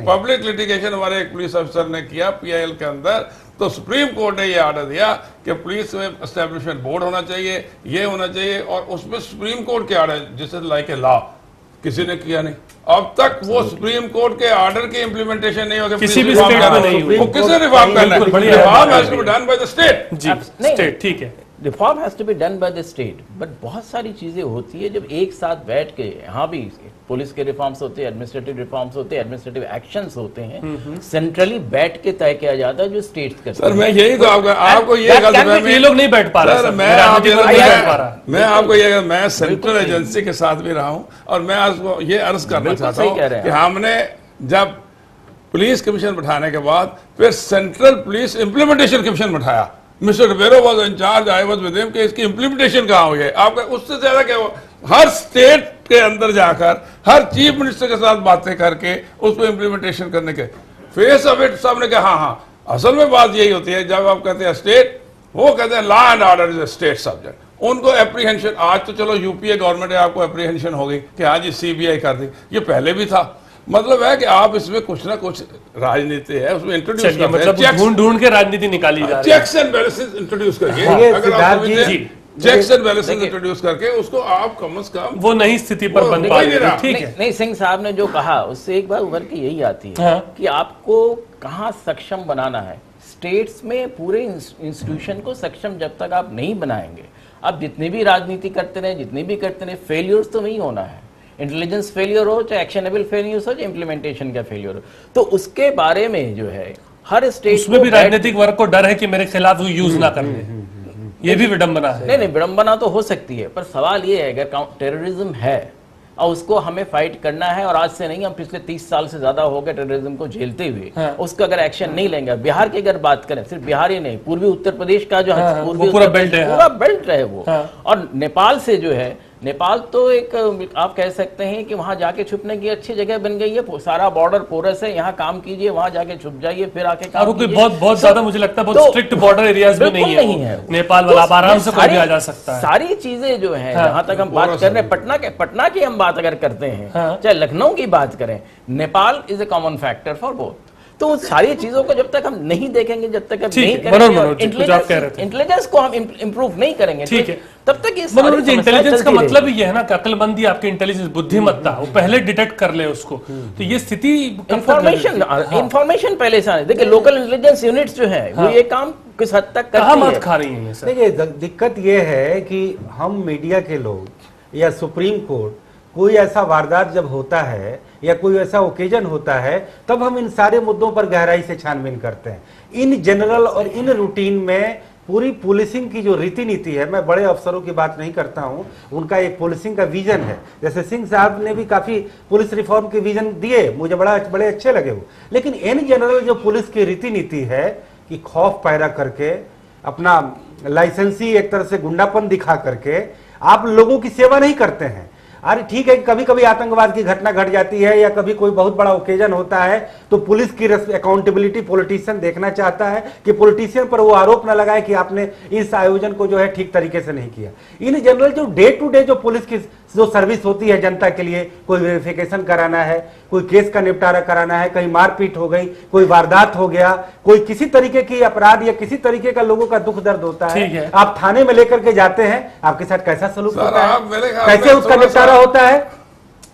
पब्लिक लिटिगेशन हमारे एक पुलिस अफसर ने किया PIL के अंदर, तो सुप्रीम कोर्ट ने ये आर्डर दिया कि पुलिस में एस्टेब्लिशमेंट बोर्ड होना चाहिए, ये होना चाहिए, और उसमें सुप्रीम कोर्ट के आर्डर जिसे लाइक ए लॉ, किसी ने किया नहीं। अब तक वो सुप्रीम कोर्ट के ऑर्डर की इंप्लीमेंटेशन नहीं होगी, किसी भी स्टेट में नहीं हुई। वो किसने रिफॉर्म करना है? Reform has to be done by the state. जी, स्टेट, ठीक है, reform has to be done by the state. But बहुत सारी चीजें होती है जब एक साथ बैठ के, यहाँ भी पुलिस के रिफॉर्म्स होते हैं, एडमिनिस्ट्रेटिव रिफॉर्म्स होते हैं, एडमिनिस्ट्रेटिव एक्शंस होते हैं, सेंट्रली बैठ के तय किया जाता है जो स्टेट्स करते हैं। सर मैं यही तो आपको ये लोग नहीं बैठ पा रहे। मैं आपको ये, मैं सेंट्रल एजेंसी के साथ भी रहा हूँ, और मैं आपको ये अर्ज करना चाहता हूँ कि हमने जब पुलिस कमीशन बैठाने के बाद फिर सेंट्रल पुलिस इंप्लीमेंटेशन कमीशन बैठाया। Mister Ribeiro was in charge, I was with him, कि इसकी इंप्लीमेंटेशन कहाँ हुई है। आपका उससे ज्यादा क्या हर स्टेट के अंदर जाकर हर चीफ मिनिस्टर के साथ बातें करके उसको इम्प्लीमेंटेशन करने के फेस ऑफ इट सामने कहा हाँ असल में बात यही होती है जब आप कहते हैं स्टेट, वो कहते हैं law and order is a state subject, उनको एप्रीहेंशन, आज तो चलो यूपीए गवर्नमेंट है आपको एप्रीहेंशन हो गई कि हाँ जी सीबीआई कर दी, ये पहले भी था। मतलब है कि आप इसमें कुछ ना कुछ राजनीति है उसमें इंट्रोड्यूस करते मतलब ढूंढ के राजनीति निकाली जा रही है, चेक्स एंड बैलेंसेस इंट्रोड्यूस करके, अगर आप चेक्स एंड बैलेंसेस इंट्रोड्यूस करके उसको आप कम से कम वो नई स्थिति पर बन पा रहे हैं। ठीक है, नहीं सिंह साहब ने जो कहा उससे एक बात उभर के यही आती है कि आपको कहाँ सक्षम बनाना है। स्टेट्स में पूरे इंस्टीट्यूशन को सक्षम जब तक आप नहीं बनाएंगे, आप जितनी भी राजनीति करते रहे, जितनी भी करते रहे, फेलियर्स तो नहीं होना है। इंटेलिजेंस फेलियर हो, चाहे एक्शनेबल फेलियर हो, चाहे इंप्लीमेंटेशन का फेलियर हो, तो उसके बारे में जो है हर स्टेट उसमें भी राजनीतिक वर्ग को डर है कि मेरे खिलाफ वो यूज ना कर ले, ये भी विडंबना है। नहीं विडंबना तो हो सकती है, पर सवाल ये है अगर टेररिज्म है और उसको हमें फाइट करना है, और आज से नहीं, हम पिछले 30 साल से ज्यादा हो गए टेररिज्म को झेलते हुए, उसका अगर एक्शन नहीं लेंगे, बिहार की अगर बात करें, सिर्फ बिहार ही नहीं, पूर्वी उत्तर प्रदेश का जो पूरा बेल्ट है वो, और नेपाल से जो है, नेपाल तो एक आप कह सकते हैं कि वहां जाके छुपने की अच्छी जगह बन गई है, सारा बॉर्डर पोरस है, यहाँ काम कीजिए, वहां जाके छुप जाइए, फिर आके काम कीजिए। बहुत ज्यादा मुझे लगता है बहुत स्ट्रिक्ट बॉर्डर एरियाज में नहीं है नेपाल वाला, आराम से कोई भी आ जा सकता है। सारी चीजें जो है जहां तक हम बात कर रहे हैं, पटना की हम बात अगर करते हैं, चाहे लखनऊ की बात करें, Nepal is a common factor for both. तो सारी चीजों को जब तक हम नहीं देखेंगे, जब तक हम नहीं करेंगे, इंटेलिजेंस को हम इंप्रूव नहीं करेंगे, ठीक है, तब तक इंटेलिजेंस का मतलब ये है ना कि अक्लमंदी, आपकी इंटेलिजेंस, बुद्धिमत्ता, वो पहले डिटेक्ट कर ले उसको। तो ये स्थिति इंफॉर्मेशन पहले से आने, देखिए लोकल इंटेलिजेंस यूनिट्स जो है वो ये काम किस हद तक मत खा रही है। देखिए दिक्कत ये है कि हम मीडिया के लोग या सुप्रीम कोर्ट, कोई ऐसा वारदात जब होता है या कोई ऐसा ओकेजन होता है, तब हम इन सारे मुद्दों पर गहराई से छानबीन करते हैं। इन जनरल और इन रूटीन में पूरी पुलिसिंग की जो रीति नीति है, मैं बड़े अफसरों की बात नहीं करता हूं, उनका एक पुलिसिंग का विजन है। जैसे सिंह साहब ने भी काफी पुलिस रिफॉर्म के विजन दिए, मुझे बड़े अच्छे लगे वो। लेकिन इन जनरल जो पुलिस की रीति नीति है कि खौफ पैदा करके, अपना लाइसेंसी एक तरह से गुंडापन दिखा करके आप लोगों की सेवा नहीं करते हैं। अरे ठीक है, कभी कभी आतंकवाद की घटना घट जाती है या कभी कोई बहुत बड़ा ओकेजन होता है, तो पुलिस की अकाउंटेबिलिटी पॉलिटिशियन देखना चाहता है कि पॉलिटिशियन पर वो आरोप न लगाए कि आपने इस आयोजन को जो है ठीक तरीके से नहीं किया। इन जनरल जो डे टू डे जो पुलिस की जो सर्विस होती है जनता के लिए, कोई वेरिफिकेशन कराना है, कोई केस का निपटारा कराना है, कहीं मारपीट हो गई, कोई वारदात हो गया, कोई किसी तरीके की अपराध या किसी तरीके का लोगों का दुख दर्द होता है, आप थाने में लेकर के जाते हैं, आपके साथ कैसा सलूक होता है, कैसे उसका निपटारा होता है।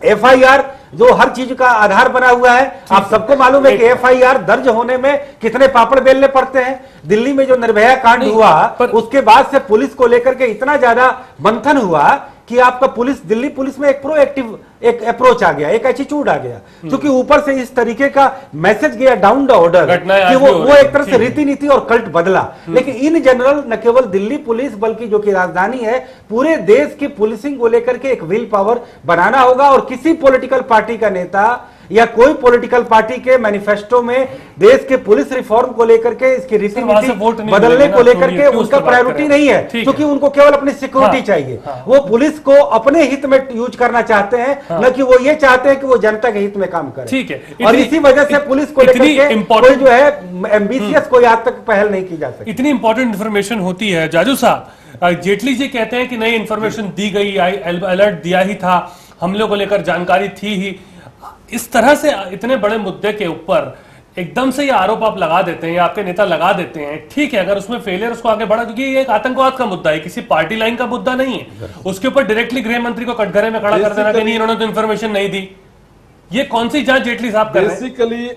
FIR जो हर चीज का आधार बना हुआ है, आप सबको मालूम है कि FIR दर्ज होने में कितने पापड़ बेलने पड़ते हैं। दिल्ली में जो निर्भया कांड हुआ, उसके बाद से पुलिस को लेकर के इतना ज्यादा मंथन हुआ कि आपका दिल्ली पुलिस में एक प्रोएक्टिव एक अप्रोच आ गया, एक एटीट्यूड आ गया, क्योंकि ऊपर से इस तरीके का मैसेज गया डाउन द ऑर्डर कि वो एक तरह से रीति नीति और कल्ट बदला। लेकिन इन जनरल न केवल दिल्ली पुलिस बल्कि जो कि राजधानी है, पूरे देश की पुलिसिंग को लेकर के एक विल पावर बनाना होगा। और किसी पॉलिटिकल पार्टी का नेता या कोई पॉलिटिकल पार्टी के मैनिफेस्टो में देश के पुलिस रिफॉर्म को लेकर के, इसकी रीति नीति बदलने को लेकर के उनका प्रायोरिटी नहीं है, क्योंकि उनको केवल अपनी सिक्योरिटी चाहिए। वो पुलिस को अपने हित में यूज करना चाहते हैं, न कि वो ये चाहते हैं कि वो जनता के हित में काम करे। ठीक है, और इसी वजह से पुलिस को लेकर के कोई जो है एम्बिशियस कोई आज तक पहल नहीं की जा सकती। इतनी इंपॉर्टेंट इंफॉर्मेशन होती है। जाजू साहब, जेटली जी कहते हैं कि नई इंफॉर्मेशन दी गई, अलर्ट दिया ही था, हमले को लेकर जानकारी थी ही। इस तरह से इतने बड़े मुद्दे के ऊपर एकदम से ये आरोप आप लगा देते हैं या आपके नेता लगा देते हैं, ठीक है, अगर उसमें फेलियर उसको आगे बढ़ा, क्योंकि ये एक आतंकवाद का मुद्दा है, किसी पार्टी लाइन का मुद्दा नहीं है, उसके ऊपर डायरेक्टली गृह मंत्री को कटघरे में खड़ा कर देना कि नहीं, इन्होंने तो इन्फॉर्मेशन नहीं दी। ये कौन सी जांच जेटली साहब कर रहे हैं? बेसिकली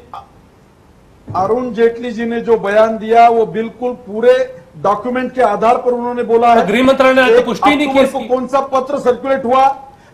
अरुण जेटली जी ने जो बयान दिया वो बिल्कुल पूरे डॉक्यूमेंट के आधार पर उन्होंने बोला है। गृह मंत्रालय ने तो पुष्टि नहीं की, कौन सा पत्र सर्कुलेट हुआ,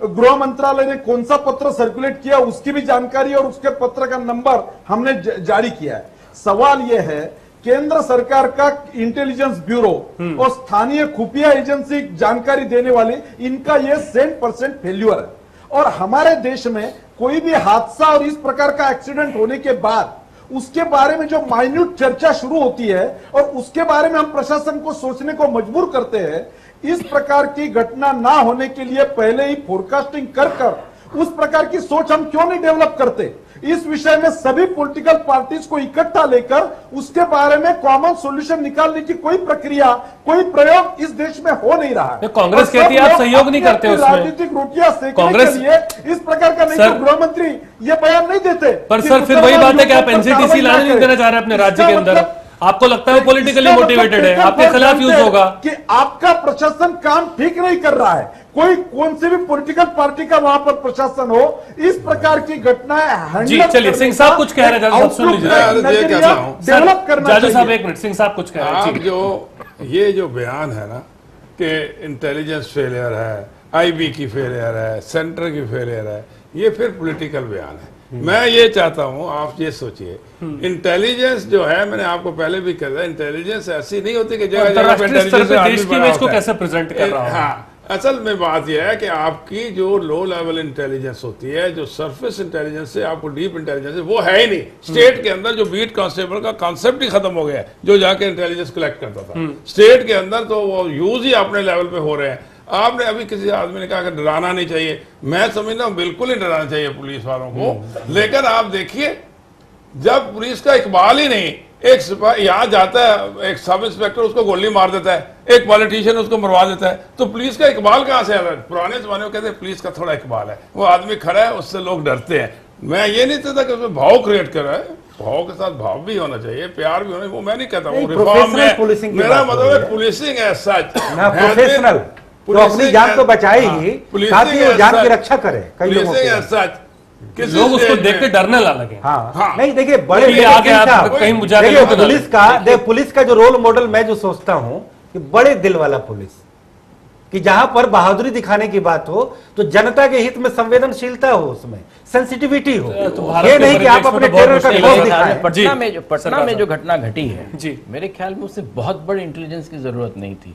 गृह मंत्रालय ने कौन सा पत्र सर्कुलेट किया, उसकी भी जानकारी और उसके पत्र का नंबर हमने जारी किया है। सवाल यह है, केंद्र सरकार का इंटेलिजेंस ब्यूरो और स्थानीय खुफिया एजेंसी जानकारी देने वाले, इनका यह 100% फेल्यूर है। और हमारे देश में कोई भी हादसा और इस प्रकार का एक्सीडेंट होने के बाद उसके बारे में जो माइन्यूट चर्चा शुरू होती है और उसके बारे में हम प्रशासन को सोचने को मजबूर करते हैं इस प्रकार की घटना ना होने के लिए पहले ही फोरकास्टिंग कर उस प्रकार की सोच हम क्यों नहीं डेवलप करते? इस विषय में सभी पॉलिटिकल पार्टीज को इकट्ठा लेकर उसके बारे में कॉमन सॉल्यूशन निकालने की कोई प्रक्रिया, कोई प्रयोग इस देश में हो नहीं रहा है। कांग्रेस कहती है आप सहयोग नहीं करते उसमें। राजनीतिक रोटियां सेकने के लिए इस प्रकार का नहीं, तो गृह मंत्री ये बयान नहीं देते। पर सर फिर वही बात है कि आप एनसीटीसी लाने नहीं देना चाह रहे अपने राज्य के अंदर, आपको लगता है पॉलिटिकली मोटिवेटेड है, आपके खिलाफ यूज होगा कि आपका प्रशासन काम ठीक नहीं कर रहा है। कोई कौन से भी पॉलिटिकल पार्टी का वहां पर प्रशासन हो, इस प्रकार की घटनाएं जी। चलिए सिंह साहब कुछ कह रहे हैं, सुन लीजिए। डेवलप करना जाजू साहब एक मिनट, सिंह साहब कुछ कह रहे हैं। जो ये जो बयान है ना कि इंटेलिजेंस फेलियर है, आईबी की फेलियर है, सेंटर की फेलियर है, ये फिर पॉलिटिकल बयान है। मैं ये चाहता हूं, आप ये सोचिए, इंटेलिजेंस जो है, मैंने आपको पहले भी कहा, इंटेलिजेंस ऐसी नहीं होती कि जगह जगह पे इंटेलिजेंस को कैसे प्रेजेंट कर रहा है। हाँ, असल में बात यह है कि आपकी जो लो लेवल इंटेलिजेंस होती है, जो सरफेस इंटेलिजेंस से आपको डीप इंटेलिजेंस है, वो है ही नहीं। स्टेट के अंदर जो बीट कांस्टेबल का कॉन्सेप्ट ही खत्म हो गया है, जो जाके इंटेलिजेंस कलेक्ट करता था। स्टेट के अंदर तो वो यूज ही अपने लेवल पे हो रहे हैं। आपने अभी किसी आदमी ने कहा कि डराना नहीं चाहिए, मैं समझता हूं बिल्कुल ही डराना चाहिए पुलिस वालों को। लेकिन आप देखिए, जब पुलिस का इकबाल ही नहीं, एक सिपाही यहाँ जाता है, एक सब इंस्पेक्टर उसको गोली मार देता है, एक पॉलिटिशियन उसको मरवा देता है, तो पुलिस का इकबाल कहाँ से आ रहा है? पुराने जमाने में कहते हैं पुलिस का थोड़ा इकबाल है, वो आदमी खड़ा है, उससे लोग डरते हैं। मैं ये नहीं कहता कि उसमें भाव क्रिएट कर रहा है, भाव के साथ भाव भी होना चाहिए, प्यार भी होना चाहिए, वो मैं नहीं कहता। रिफॉर्म में मेरा मतलब है पुलिसिंग है सच प्रोफेशनल, तो अपनी जान तो बचाएगी, साथ ही वो जान की रक्षा करे। कई लोगों की लोग उसको देख के डरने लगे। हाँ, नहीं देखिए बड़े पुलिस का जो रोल मॉडल मैं जो सोचता हूँ कि बड़े दिल वाला पुलिस, कि जहां पर बहादुरी दिखाने की बात हो तो जनता के हित में संवेदनशीलता हो, उसमें सेंसिटिविटी हो, ये नहीं कि आप अपने टेरर का खौफ दिखाएं। पटना में जो घटना घटी है, मेरे ख्याल में उससे बहुत बड़ी इंटेलिजेंस की जरूरत नहीं थी।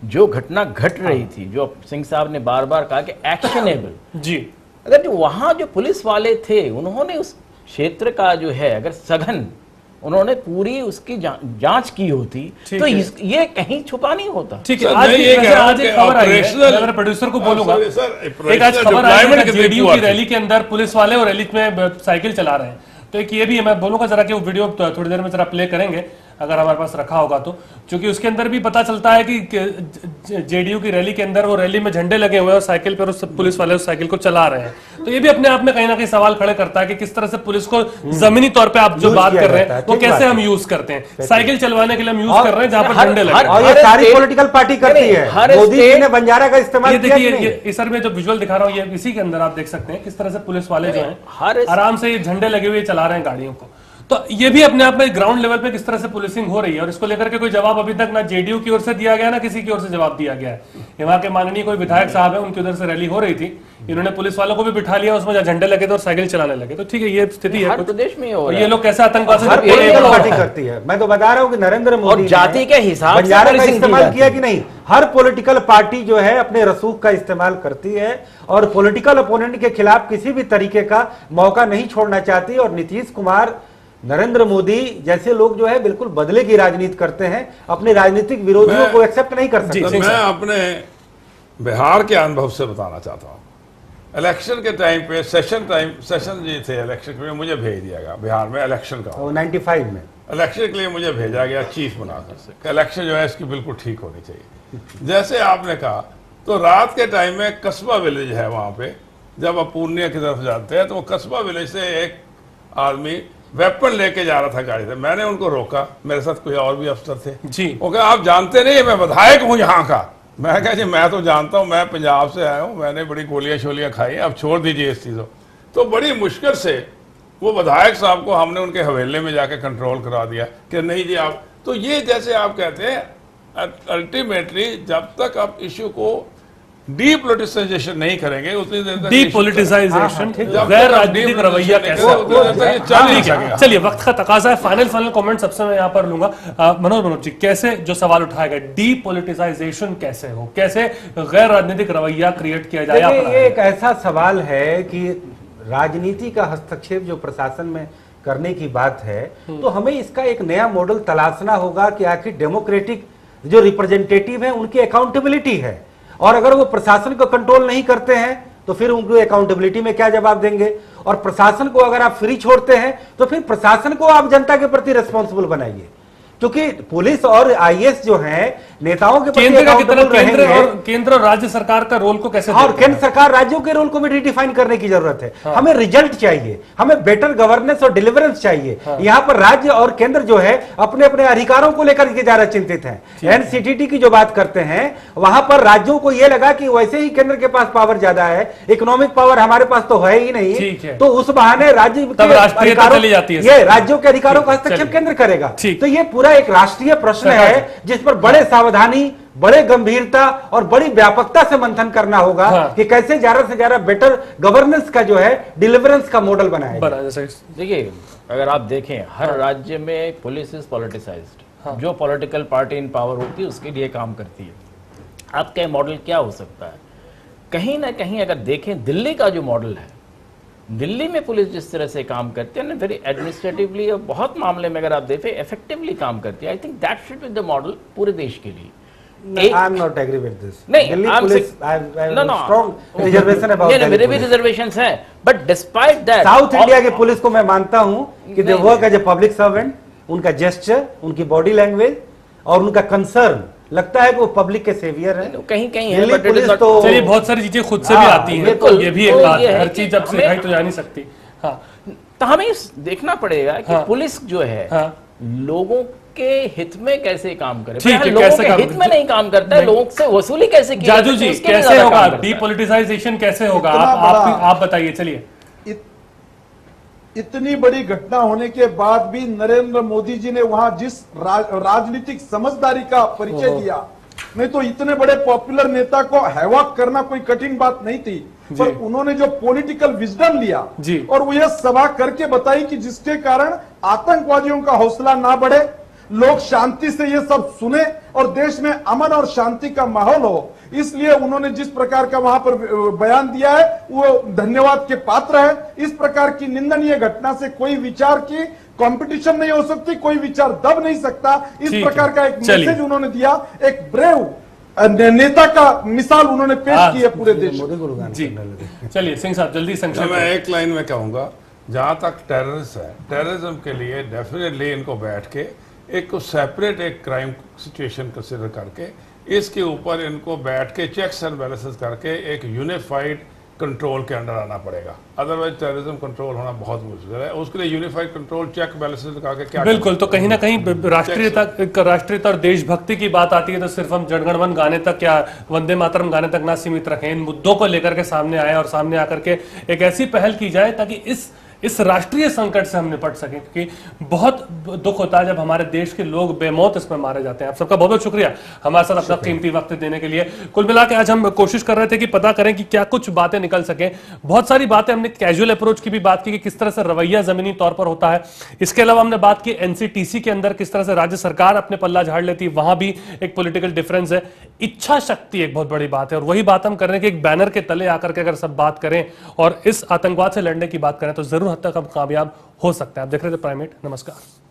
जो घटना घट रही थी, जो सिंह साहब ने बार बार कहा कि एक्शनेबल जी, अगर जो वहां जो पुलिस वाले थे, उन्होंने उस क्षेत्र का जो है अगर सघन उन्होंने पूरी उसकी जांच की होती तो ये कहीं छुपा नहीं होता। ठीक है, आज एक खबर आई है, मैं प्रोड्यूसर को बोलूंगा, एक आज खबर आई है जेडीयू की रैली के अंदर पुलिस वाले और रैली में साइकिल चला रहे हैं। तो एक ये भी है, मैं बोलूंगा जरा कि वो वीडियो थोड़ी देर में जरा प्ले करेंगे अगर हमारे पास रखा होगा तो, क्योंकि उसके अंदर भी पता चलता है कि जेडीयू की रैली के अंदर वो रैली में झंडे लगे हुए हैं और साइकिल पर उस पुलिस वाले उस साइकिल को चला रहे हैं। तो ये भी अपने आप में कहीं ना कहीं सवाल खड़े करता है कि किस तरह से पुलिस को जमीनी तौर पे आप जो बात कर रहे हैं वो कैसे हम यूज करते हैं। साइकिल चलवाने के लिए हम यूज कर रहे हैं जहां पर झंडे लगे, और ये सारी पॉलिटिकल पार्टी करती है। मोदी जी ने बंजारा का इस्तेमाल किया। देखिए सर, मैं जो विजुअल दिखा रहा हूँ, ये इसी के अंदर आप देख सकते हैं किस तरह से पुलिस वाले जो है आराम से ये झंडे लगे हुए चला रहे हैं गाड़ियों को। तो ये भी अपने आप में ग्राउंड लेवल पे किस तरह से पुलिसिंग हो रही है, और इसको लेकर के कोई जवाब अभी तक ना जेडीयू की ओर से दिया गया ना किसी की ओर से जवाब दिया गया है। वहां के माननीय कोई विधायक साहब है, उनकी उधर से रैली हो रही थी, इन्होंने पुलिस वालों को भी बिठा लिया, उसमें झंडे लगे थे और साइकिल चलाने लगे। तो ठीक है, ये स्थिति है प्रदेश में, और ये लोग कैसे आतंकवाद पार्टी करती है। मैं तो बता रहा हूँ कि नरेंद्र मोदी जाति के हिसाब बंजारा का इस्तेमाल किया कि नहीं। हर पॉलिटिकल पार्टी जो है अपने रसूख का इस्तेमाल करती है और पॉलिटिकल अपोनेंट के खिलाफ किसी भी तरीके का मौका नहीं छोड़ना चाहती। और नीतीश कुमार, नरेंद्र मोदी जैसे लोग जो है बिल्कुल बदले की राजनीति करते हैं, अपने राजनीतिक विरोधियों को एक्सेप्ट नहीं कर सकते। मैं अपने बिहार के अनुभव से बताना चाहता हूँ। इलेक्शन के टाइम पे सेशन जी थे, इलेक्शन के लिए मुझे भेज दिया गया बिहार में, इलेक्शन का 95 में इलेक्शन के लिए मुझे भेजा गया चीफ बनाकर। इलेक्शन जो है इसकी बिल्कुल ठीक होनी चाहिए। जैसे आपने कहा, तो रात के टाइम में कस्बा विलेज है वहां पे, जब आप पूर्णिया की तरफ जाते हैं तो कस्बा विलेज से एक आदमी वेपन लेके जा रहा था गाड़ी से। मैंने उनको रोका, मेरे साथ कोई और भी अफसर थे जी। वो कहा आप जानते नहीं मैं विधायक हूँ यहाँ का। मैं कहा जी मैं तो जानता हूँ, मैं पंजाब से आया हूँ, मैंने बड़ी गोलियां शोलियां खाई, अब छोड़ दीजिए इस चीज़ों। तो बड़ी मुश्किल से वो विधायक साहब को हमने उनके हवेले में जाके कंट्रोल करा दिया कि नहीं जी आप। तो ये जैसे आप कहते हैं, अल्टीमेटली जब तक आप इश्यू को डीपोलिटिसाइजेशन नहीं करेंगे उतनी देर तक डीपोलिटिसाइजेशन, गैर राजनीतिक रवैया कैसे। चलिए वक्त का तकाजा है, फाइनल कमेंट सबसे मैं यहाँ पर लूंगा। मनोज जी, कैसे जो सवाल उठाया गया, डीपोलिटिसाइजेशन कैसे हो, कैसे गैर राजनीतिक रवैया क्रिएट किया जाए? ये एक ऐसा सवाल है कि राजनीति का हस्तक्षेप जो प्रशासन में करने की बात है, तो हमें इसका एक नया मॉडल तलाशना होगा कि आखिर डेमोक्रेटिक जो रिप्रेजेंटेटिव है उनकी अकाउंटेबिलिटी है, और अगर वो प्रशासन को कंट्रोल नहीं करते हैं तो फिर उनको अकाउंटेबिलिटी में क्या जवाब देंगे? और प्रशासन को अगर आप फ्री छोड़ते हैं तो फिर प्रशासन को आप जनता के प्रति रिस्पॉन्सिबल बनाइए, क्योंकि पुलिस और आईएएस जो हैं नेताओं के प्रति केंद्र और राज्य सरकार का रोल को कैसे, और केंद्र सरकार राज्यों के रोल को भी रिडिफाइन करने की जरूरत है। हाँ। हमें रिजल्ट चाहिए, हमें बेटर गवर्नेंस और डिलीवरेंस चाहिए। हाँ। यहाँ पर राज्य और केंद्र जो है अपने अपने अधिकारों को लेकर के ज्यादा चिंतित हैं। एनसीटीटी की जो बात करते हैं वहां पर राज्यों को यह लगा कि वैसे ही केंद्र के पास पावर ज्यादा है, इकोनॉमिक पावर हमारे पास तो है ही नहीं, तो उस बहाने राज्य राज्यों के अधिकारों का हस्तक्षेप केंद्र करेगा। तो ये पूरा एक राष्ट्रीय प्रश्न है जिस पर बड़े सावधानी, बड़े गंभीरता और बड़ी व्यापकता से मंथन करना होगा। हाँ। कि कैसे ज्यादा से ज्यादा बेटर गवर्नेंस का जो है डिलीवरेंस का मॉडल बनाया। देखिए, अगर आप देखें हर राज्य में पुलिस इज पॉलिटिसाइज्ड। हाँ। जो पॉलिटिकल पार्टी इन पावर होती है उसके लिए काम करती है। आपका मॉडल क्या हो सकता है? कहीं ना कहीं अगर देखें दिल्ली का जो मॉडल है, दिल्ली में पुलिस जिस तरह से काम करती है ना, वेरी एडमिनिस्ट्रेटिवली और बहुत मामले में अगर आप देखें इफेक्टिवली काम करती है। I think that should be the model पूरे देश के लिए। I am not agree with this. नहीं, Delhi police, I have strong reservation about Delhi police. मेरे भी reservations हैं, but despite that, South India की पुलिस को मैं मानता हूँ कि they work as a public servant, उनका gesture, उनकी body language और उनका concern लगता है कि वो पब्लिक के सेवियर है। कहीं कहीं दिल्ली पुलिस तो चलिए बहुत सारी चीजें खुद से भी आती हैं, तो ये भी एक बात है, हर चीज अब सिखाई तो जा नहीं सकती। हाँ, तो हमें देखना पड़ेगा कि पुलिस जो है लोगों के हित में कैसे काम करे। लोगों के हित में नहीं काम करता है, लोगों से वसूली कैसे की जाजू जी, कैसे होगा डीपॉलिटिसाइजेशन, कैसे होगा? आप बताइए। चलिए, इतनी बड़ी घटना होने के बाद भी नरेंद्र मोदी जी ने वहां जिस राजनीतिक समझदारी का परिचय दिया, नहीं तो इतने बड़े पॉपुलर नेता को हैवाक करना कोई कठिन बात नहीं थी, पर उन्होंने जो पॉलिटिकल विजडम लिया और वो यह सभा करके बताई कि जिसके कारण आतंकवादियों का हौसला ना बढ़े, लोग शांति से ये सब सुने और देश में अमन और शांति का माहौल हो। इसलिए उन्होंने जिस प्रकार का वहां पर बयान दिया है वो धन्यवाद के पात्र है। इस प्रकार की निंदनीय घटना से कोई विचार की कंपटीशन नहीं हो सकती, कोई विचार दब नहीं सकता। इस प्रकार का एक मैसेज उन्होंने दिया, एक ब्रेव नेता का मिसाल उन्होंने पेश की है पूरे देश में। चलिए सिंह साहब जल्दी संक्षेप। मैं एक लाइन में कहूंगा, जहां तक टेररिस्ट है, टेररिज्म के लिए डेफिनेटली इनको बैठ के एक सेपरेट एक क्राइम सिचुएशन कंसिडर करके इसके ऊपर इनको बैठ के चेक्स एंड बैलेंसेस करके एक यूनिफाइड कंट्रोल के अंडर आना पड़ेगा। अदरवाइज टेररिज्म कंट्रोल होना बहुत मुश्किल है। उसके लिए यूनिफाइड कंट्रोल चेक बैलेंसेस लगा के क्या बिल्कुल। तो कहीं ना कहीं राष्ट्रीयता और देशभक्ति की बात आती है तो सिर्फ हम जनगणमन गाने तक या वंदे मातरम गाने तक ना सीमित रखें, इन मुद्दों को लेकर के सामने आए और सामने आकर के एक ऐसी पहल की जाए ताकि इस राष्ट्रीय संकट से हम निपट सकें, क्योंकि बहुत दुख होता है जब हमारे देश के लोग बेमौत इसमें मारे जाते हैं। आप सबका बहुत बहुत शुक्रिया हमारे साथ अपना कीमती वक्त देने के लिए। कुल मिला के आज हम कोशिश कर रहे थे कि पता करें कि क्या कुछ बातें निकल सकें। बहुत सारी बातें हमने कैजुअल अप्रोच की भी बात की कि किस तरह से रवैया जमीनी तौर पर होता है। इसके अलावा हमने बात की एनसीटीसी के अंदर किस तरह से राज्य सरकार अपने पल्ला झाड़ लेती है, वहां भी एक पॉलिटिकल डिफरेंस है। इच्छा शक्ति एक बहुत बड़ी बात है और वही बात हम कर रहे हैं कि एक बैनर के तले आकर के अगर सब बात करें और इस आतंकवाद से लड़ने की बात करें तो जरूर हद तक हम कामयाब हो सकते हैं। आप देख रहे थे प्राइमेट। नमस्कार।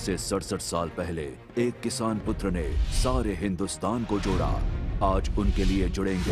से 67 साल पहले एक किसान पुत्र ने सारे हिंदुस्तान को जोड़ा। आज उनके लिए जुड़ेंगे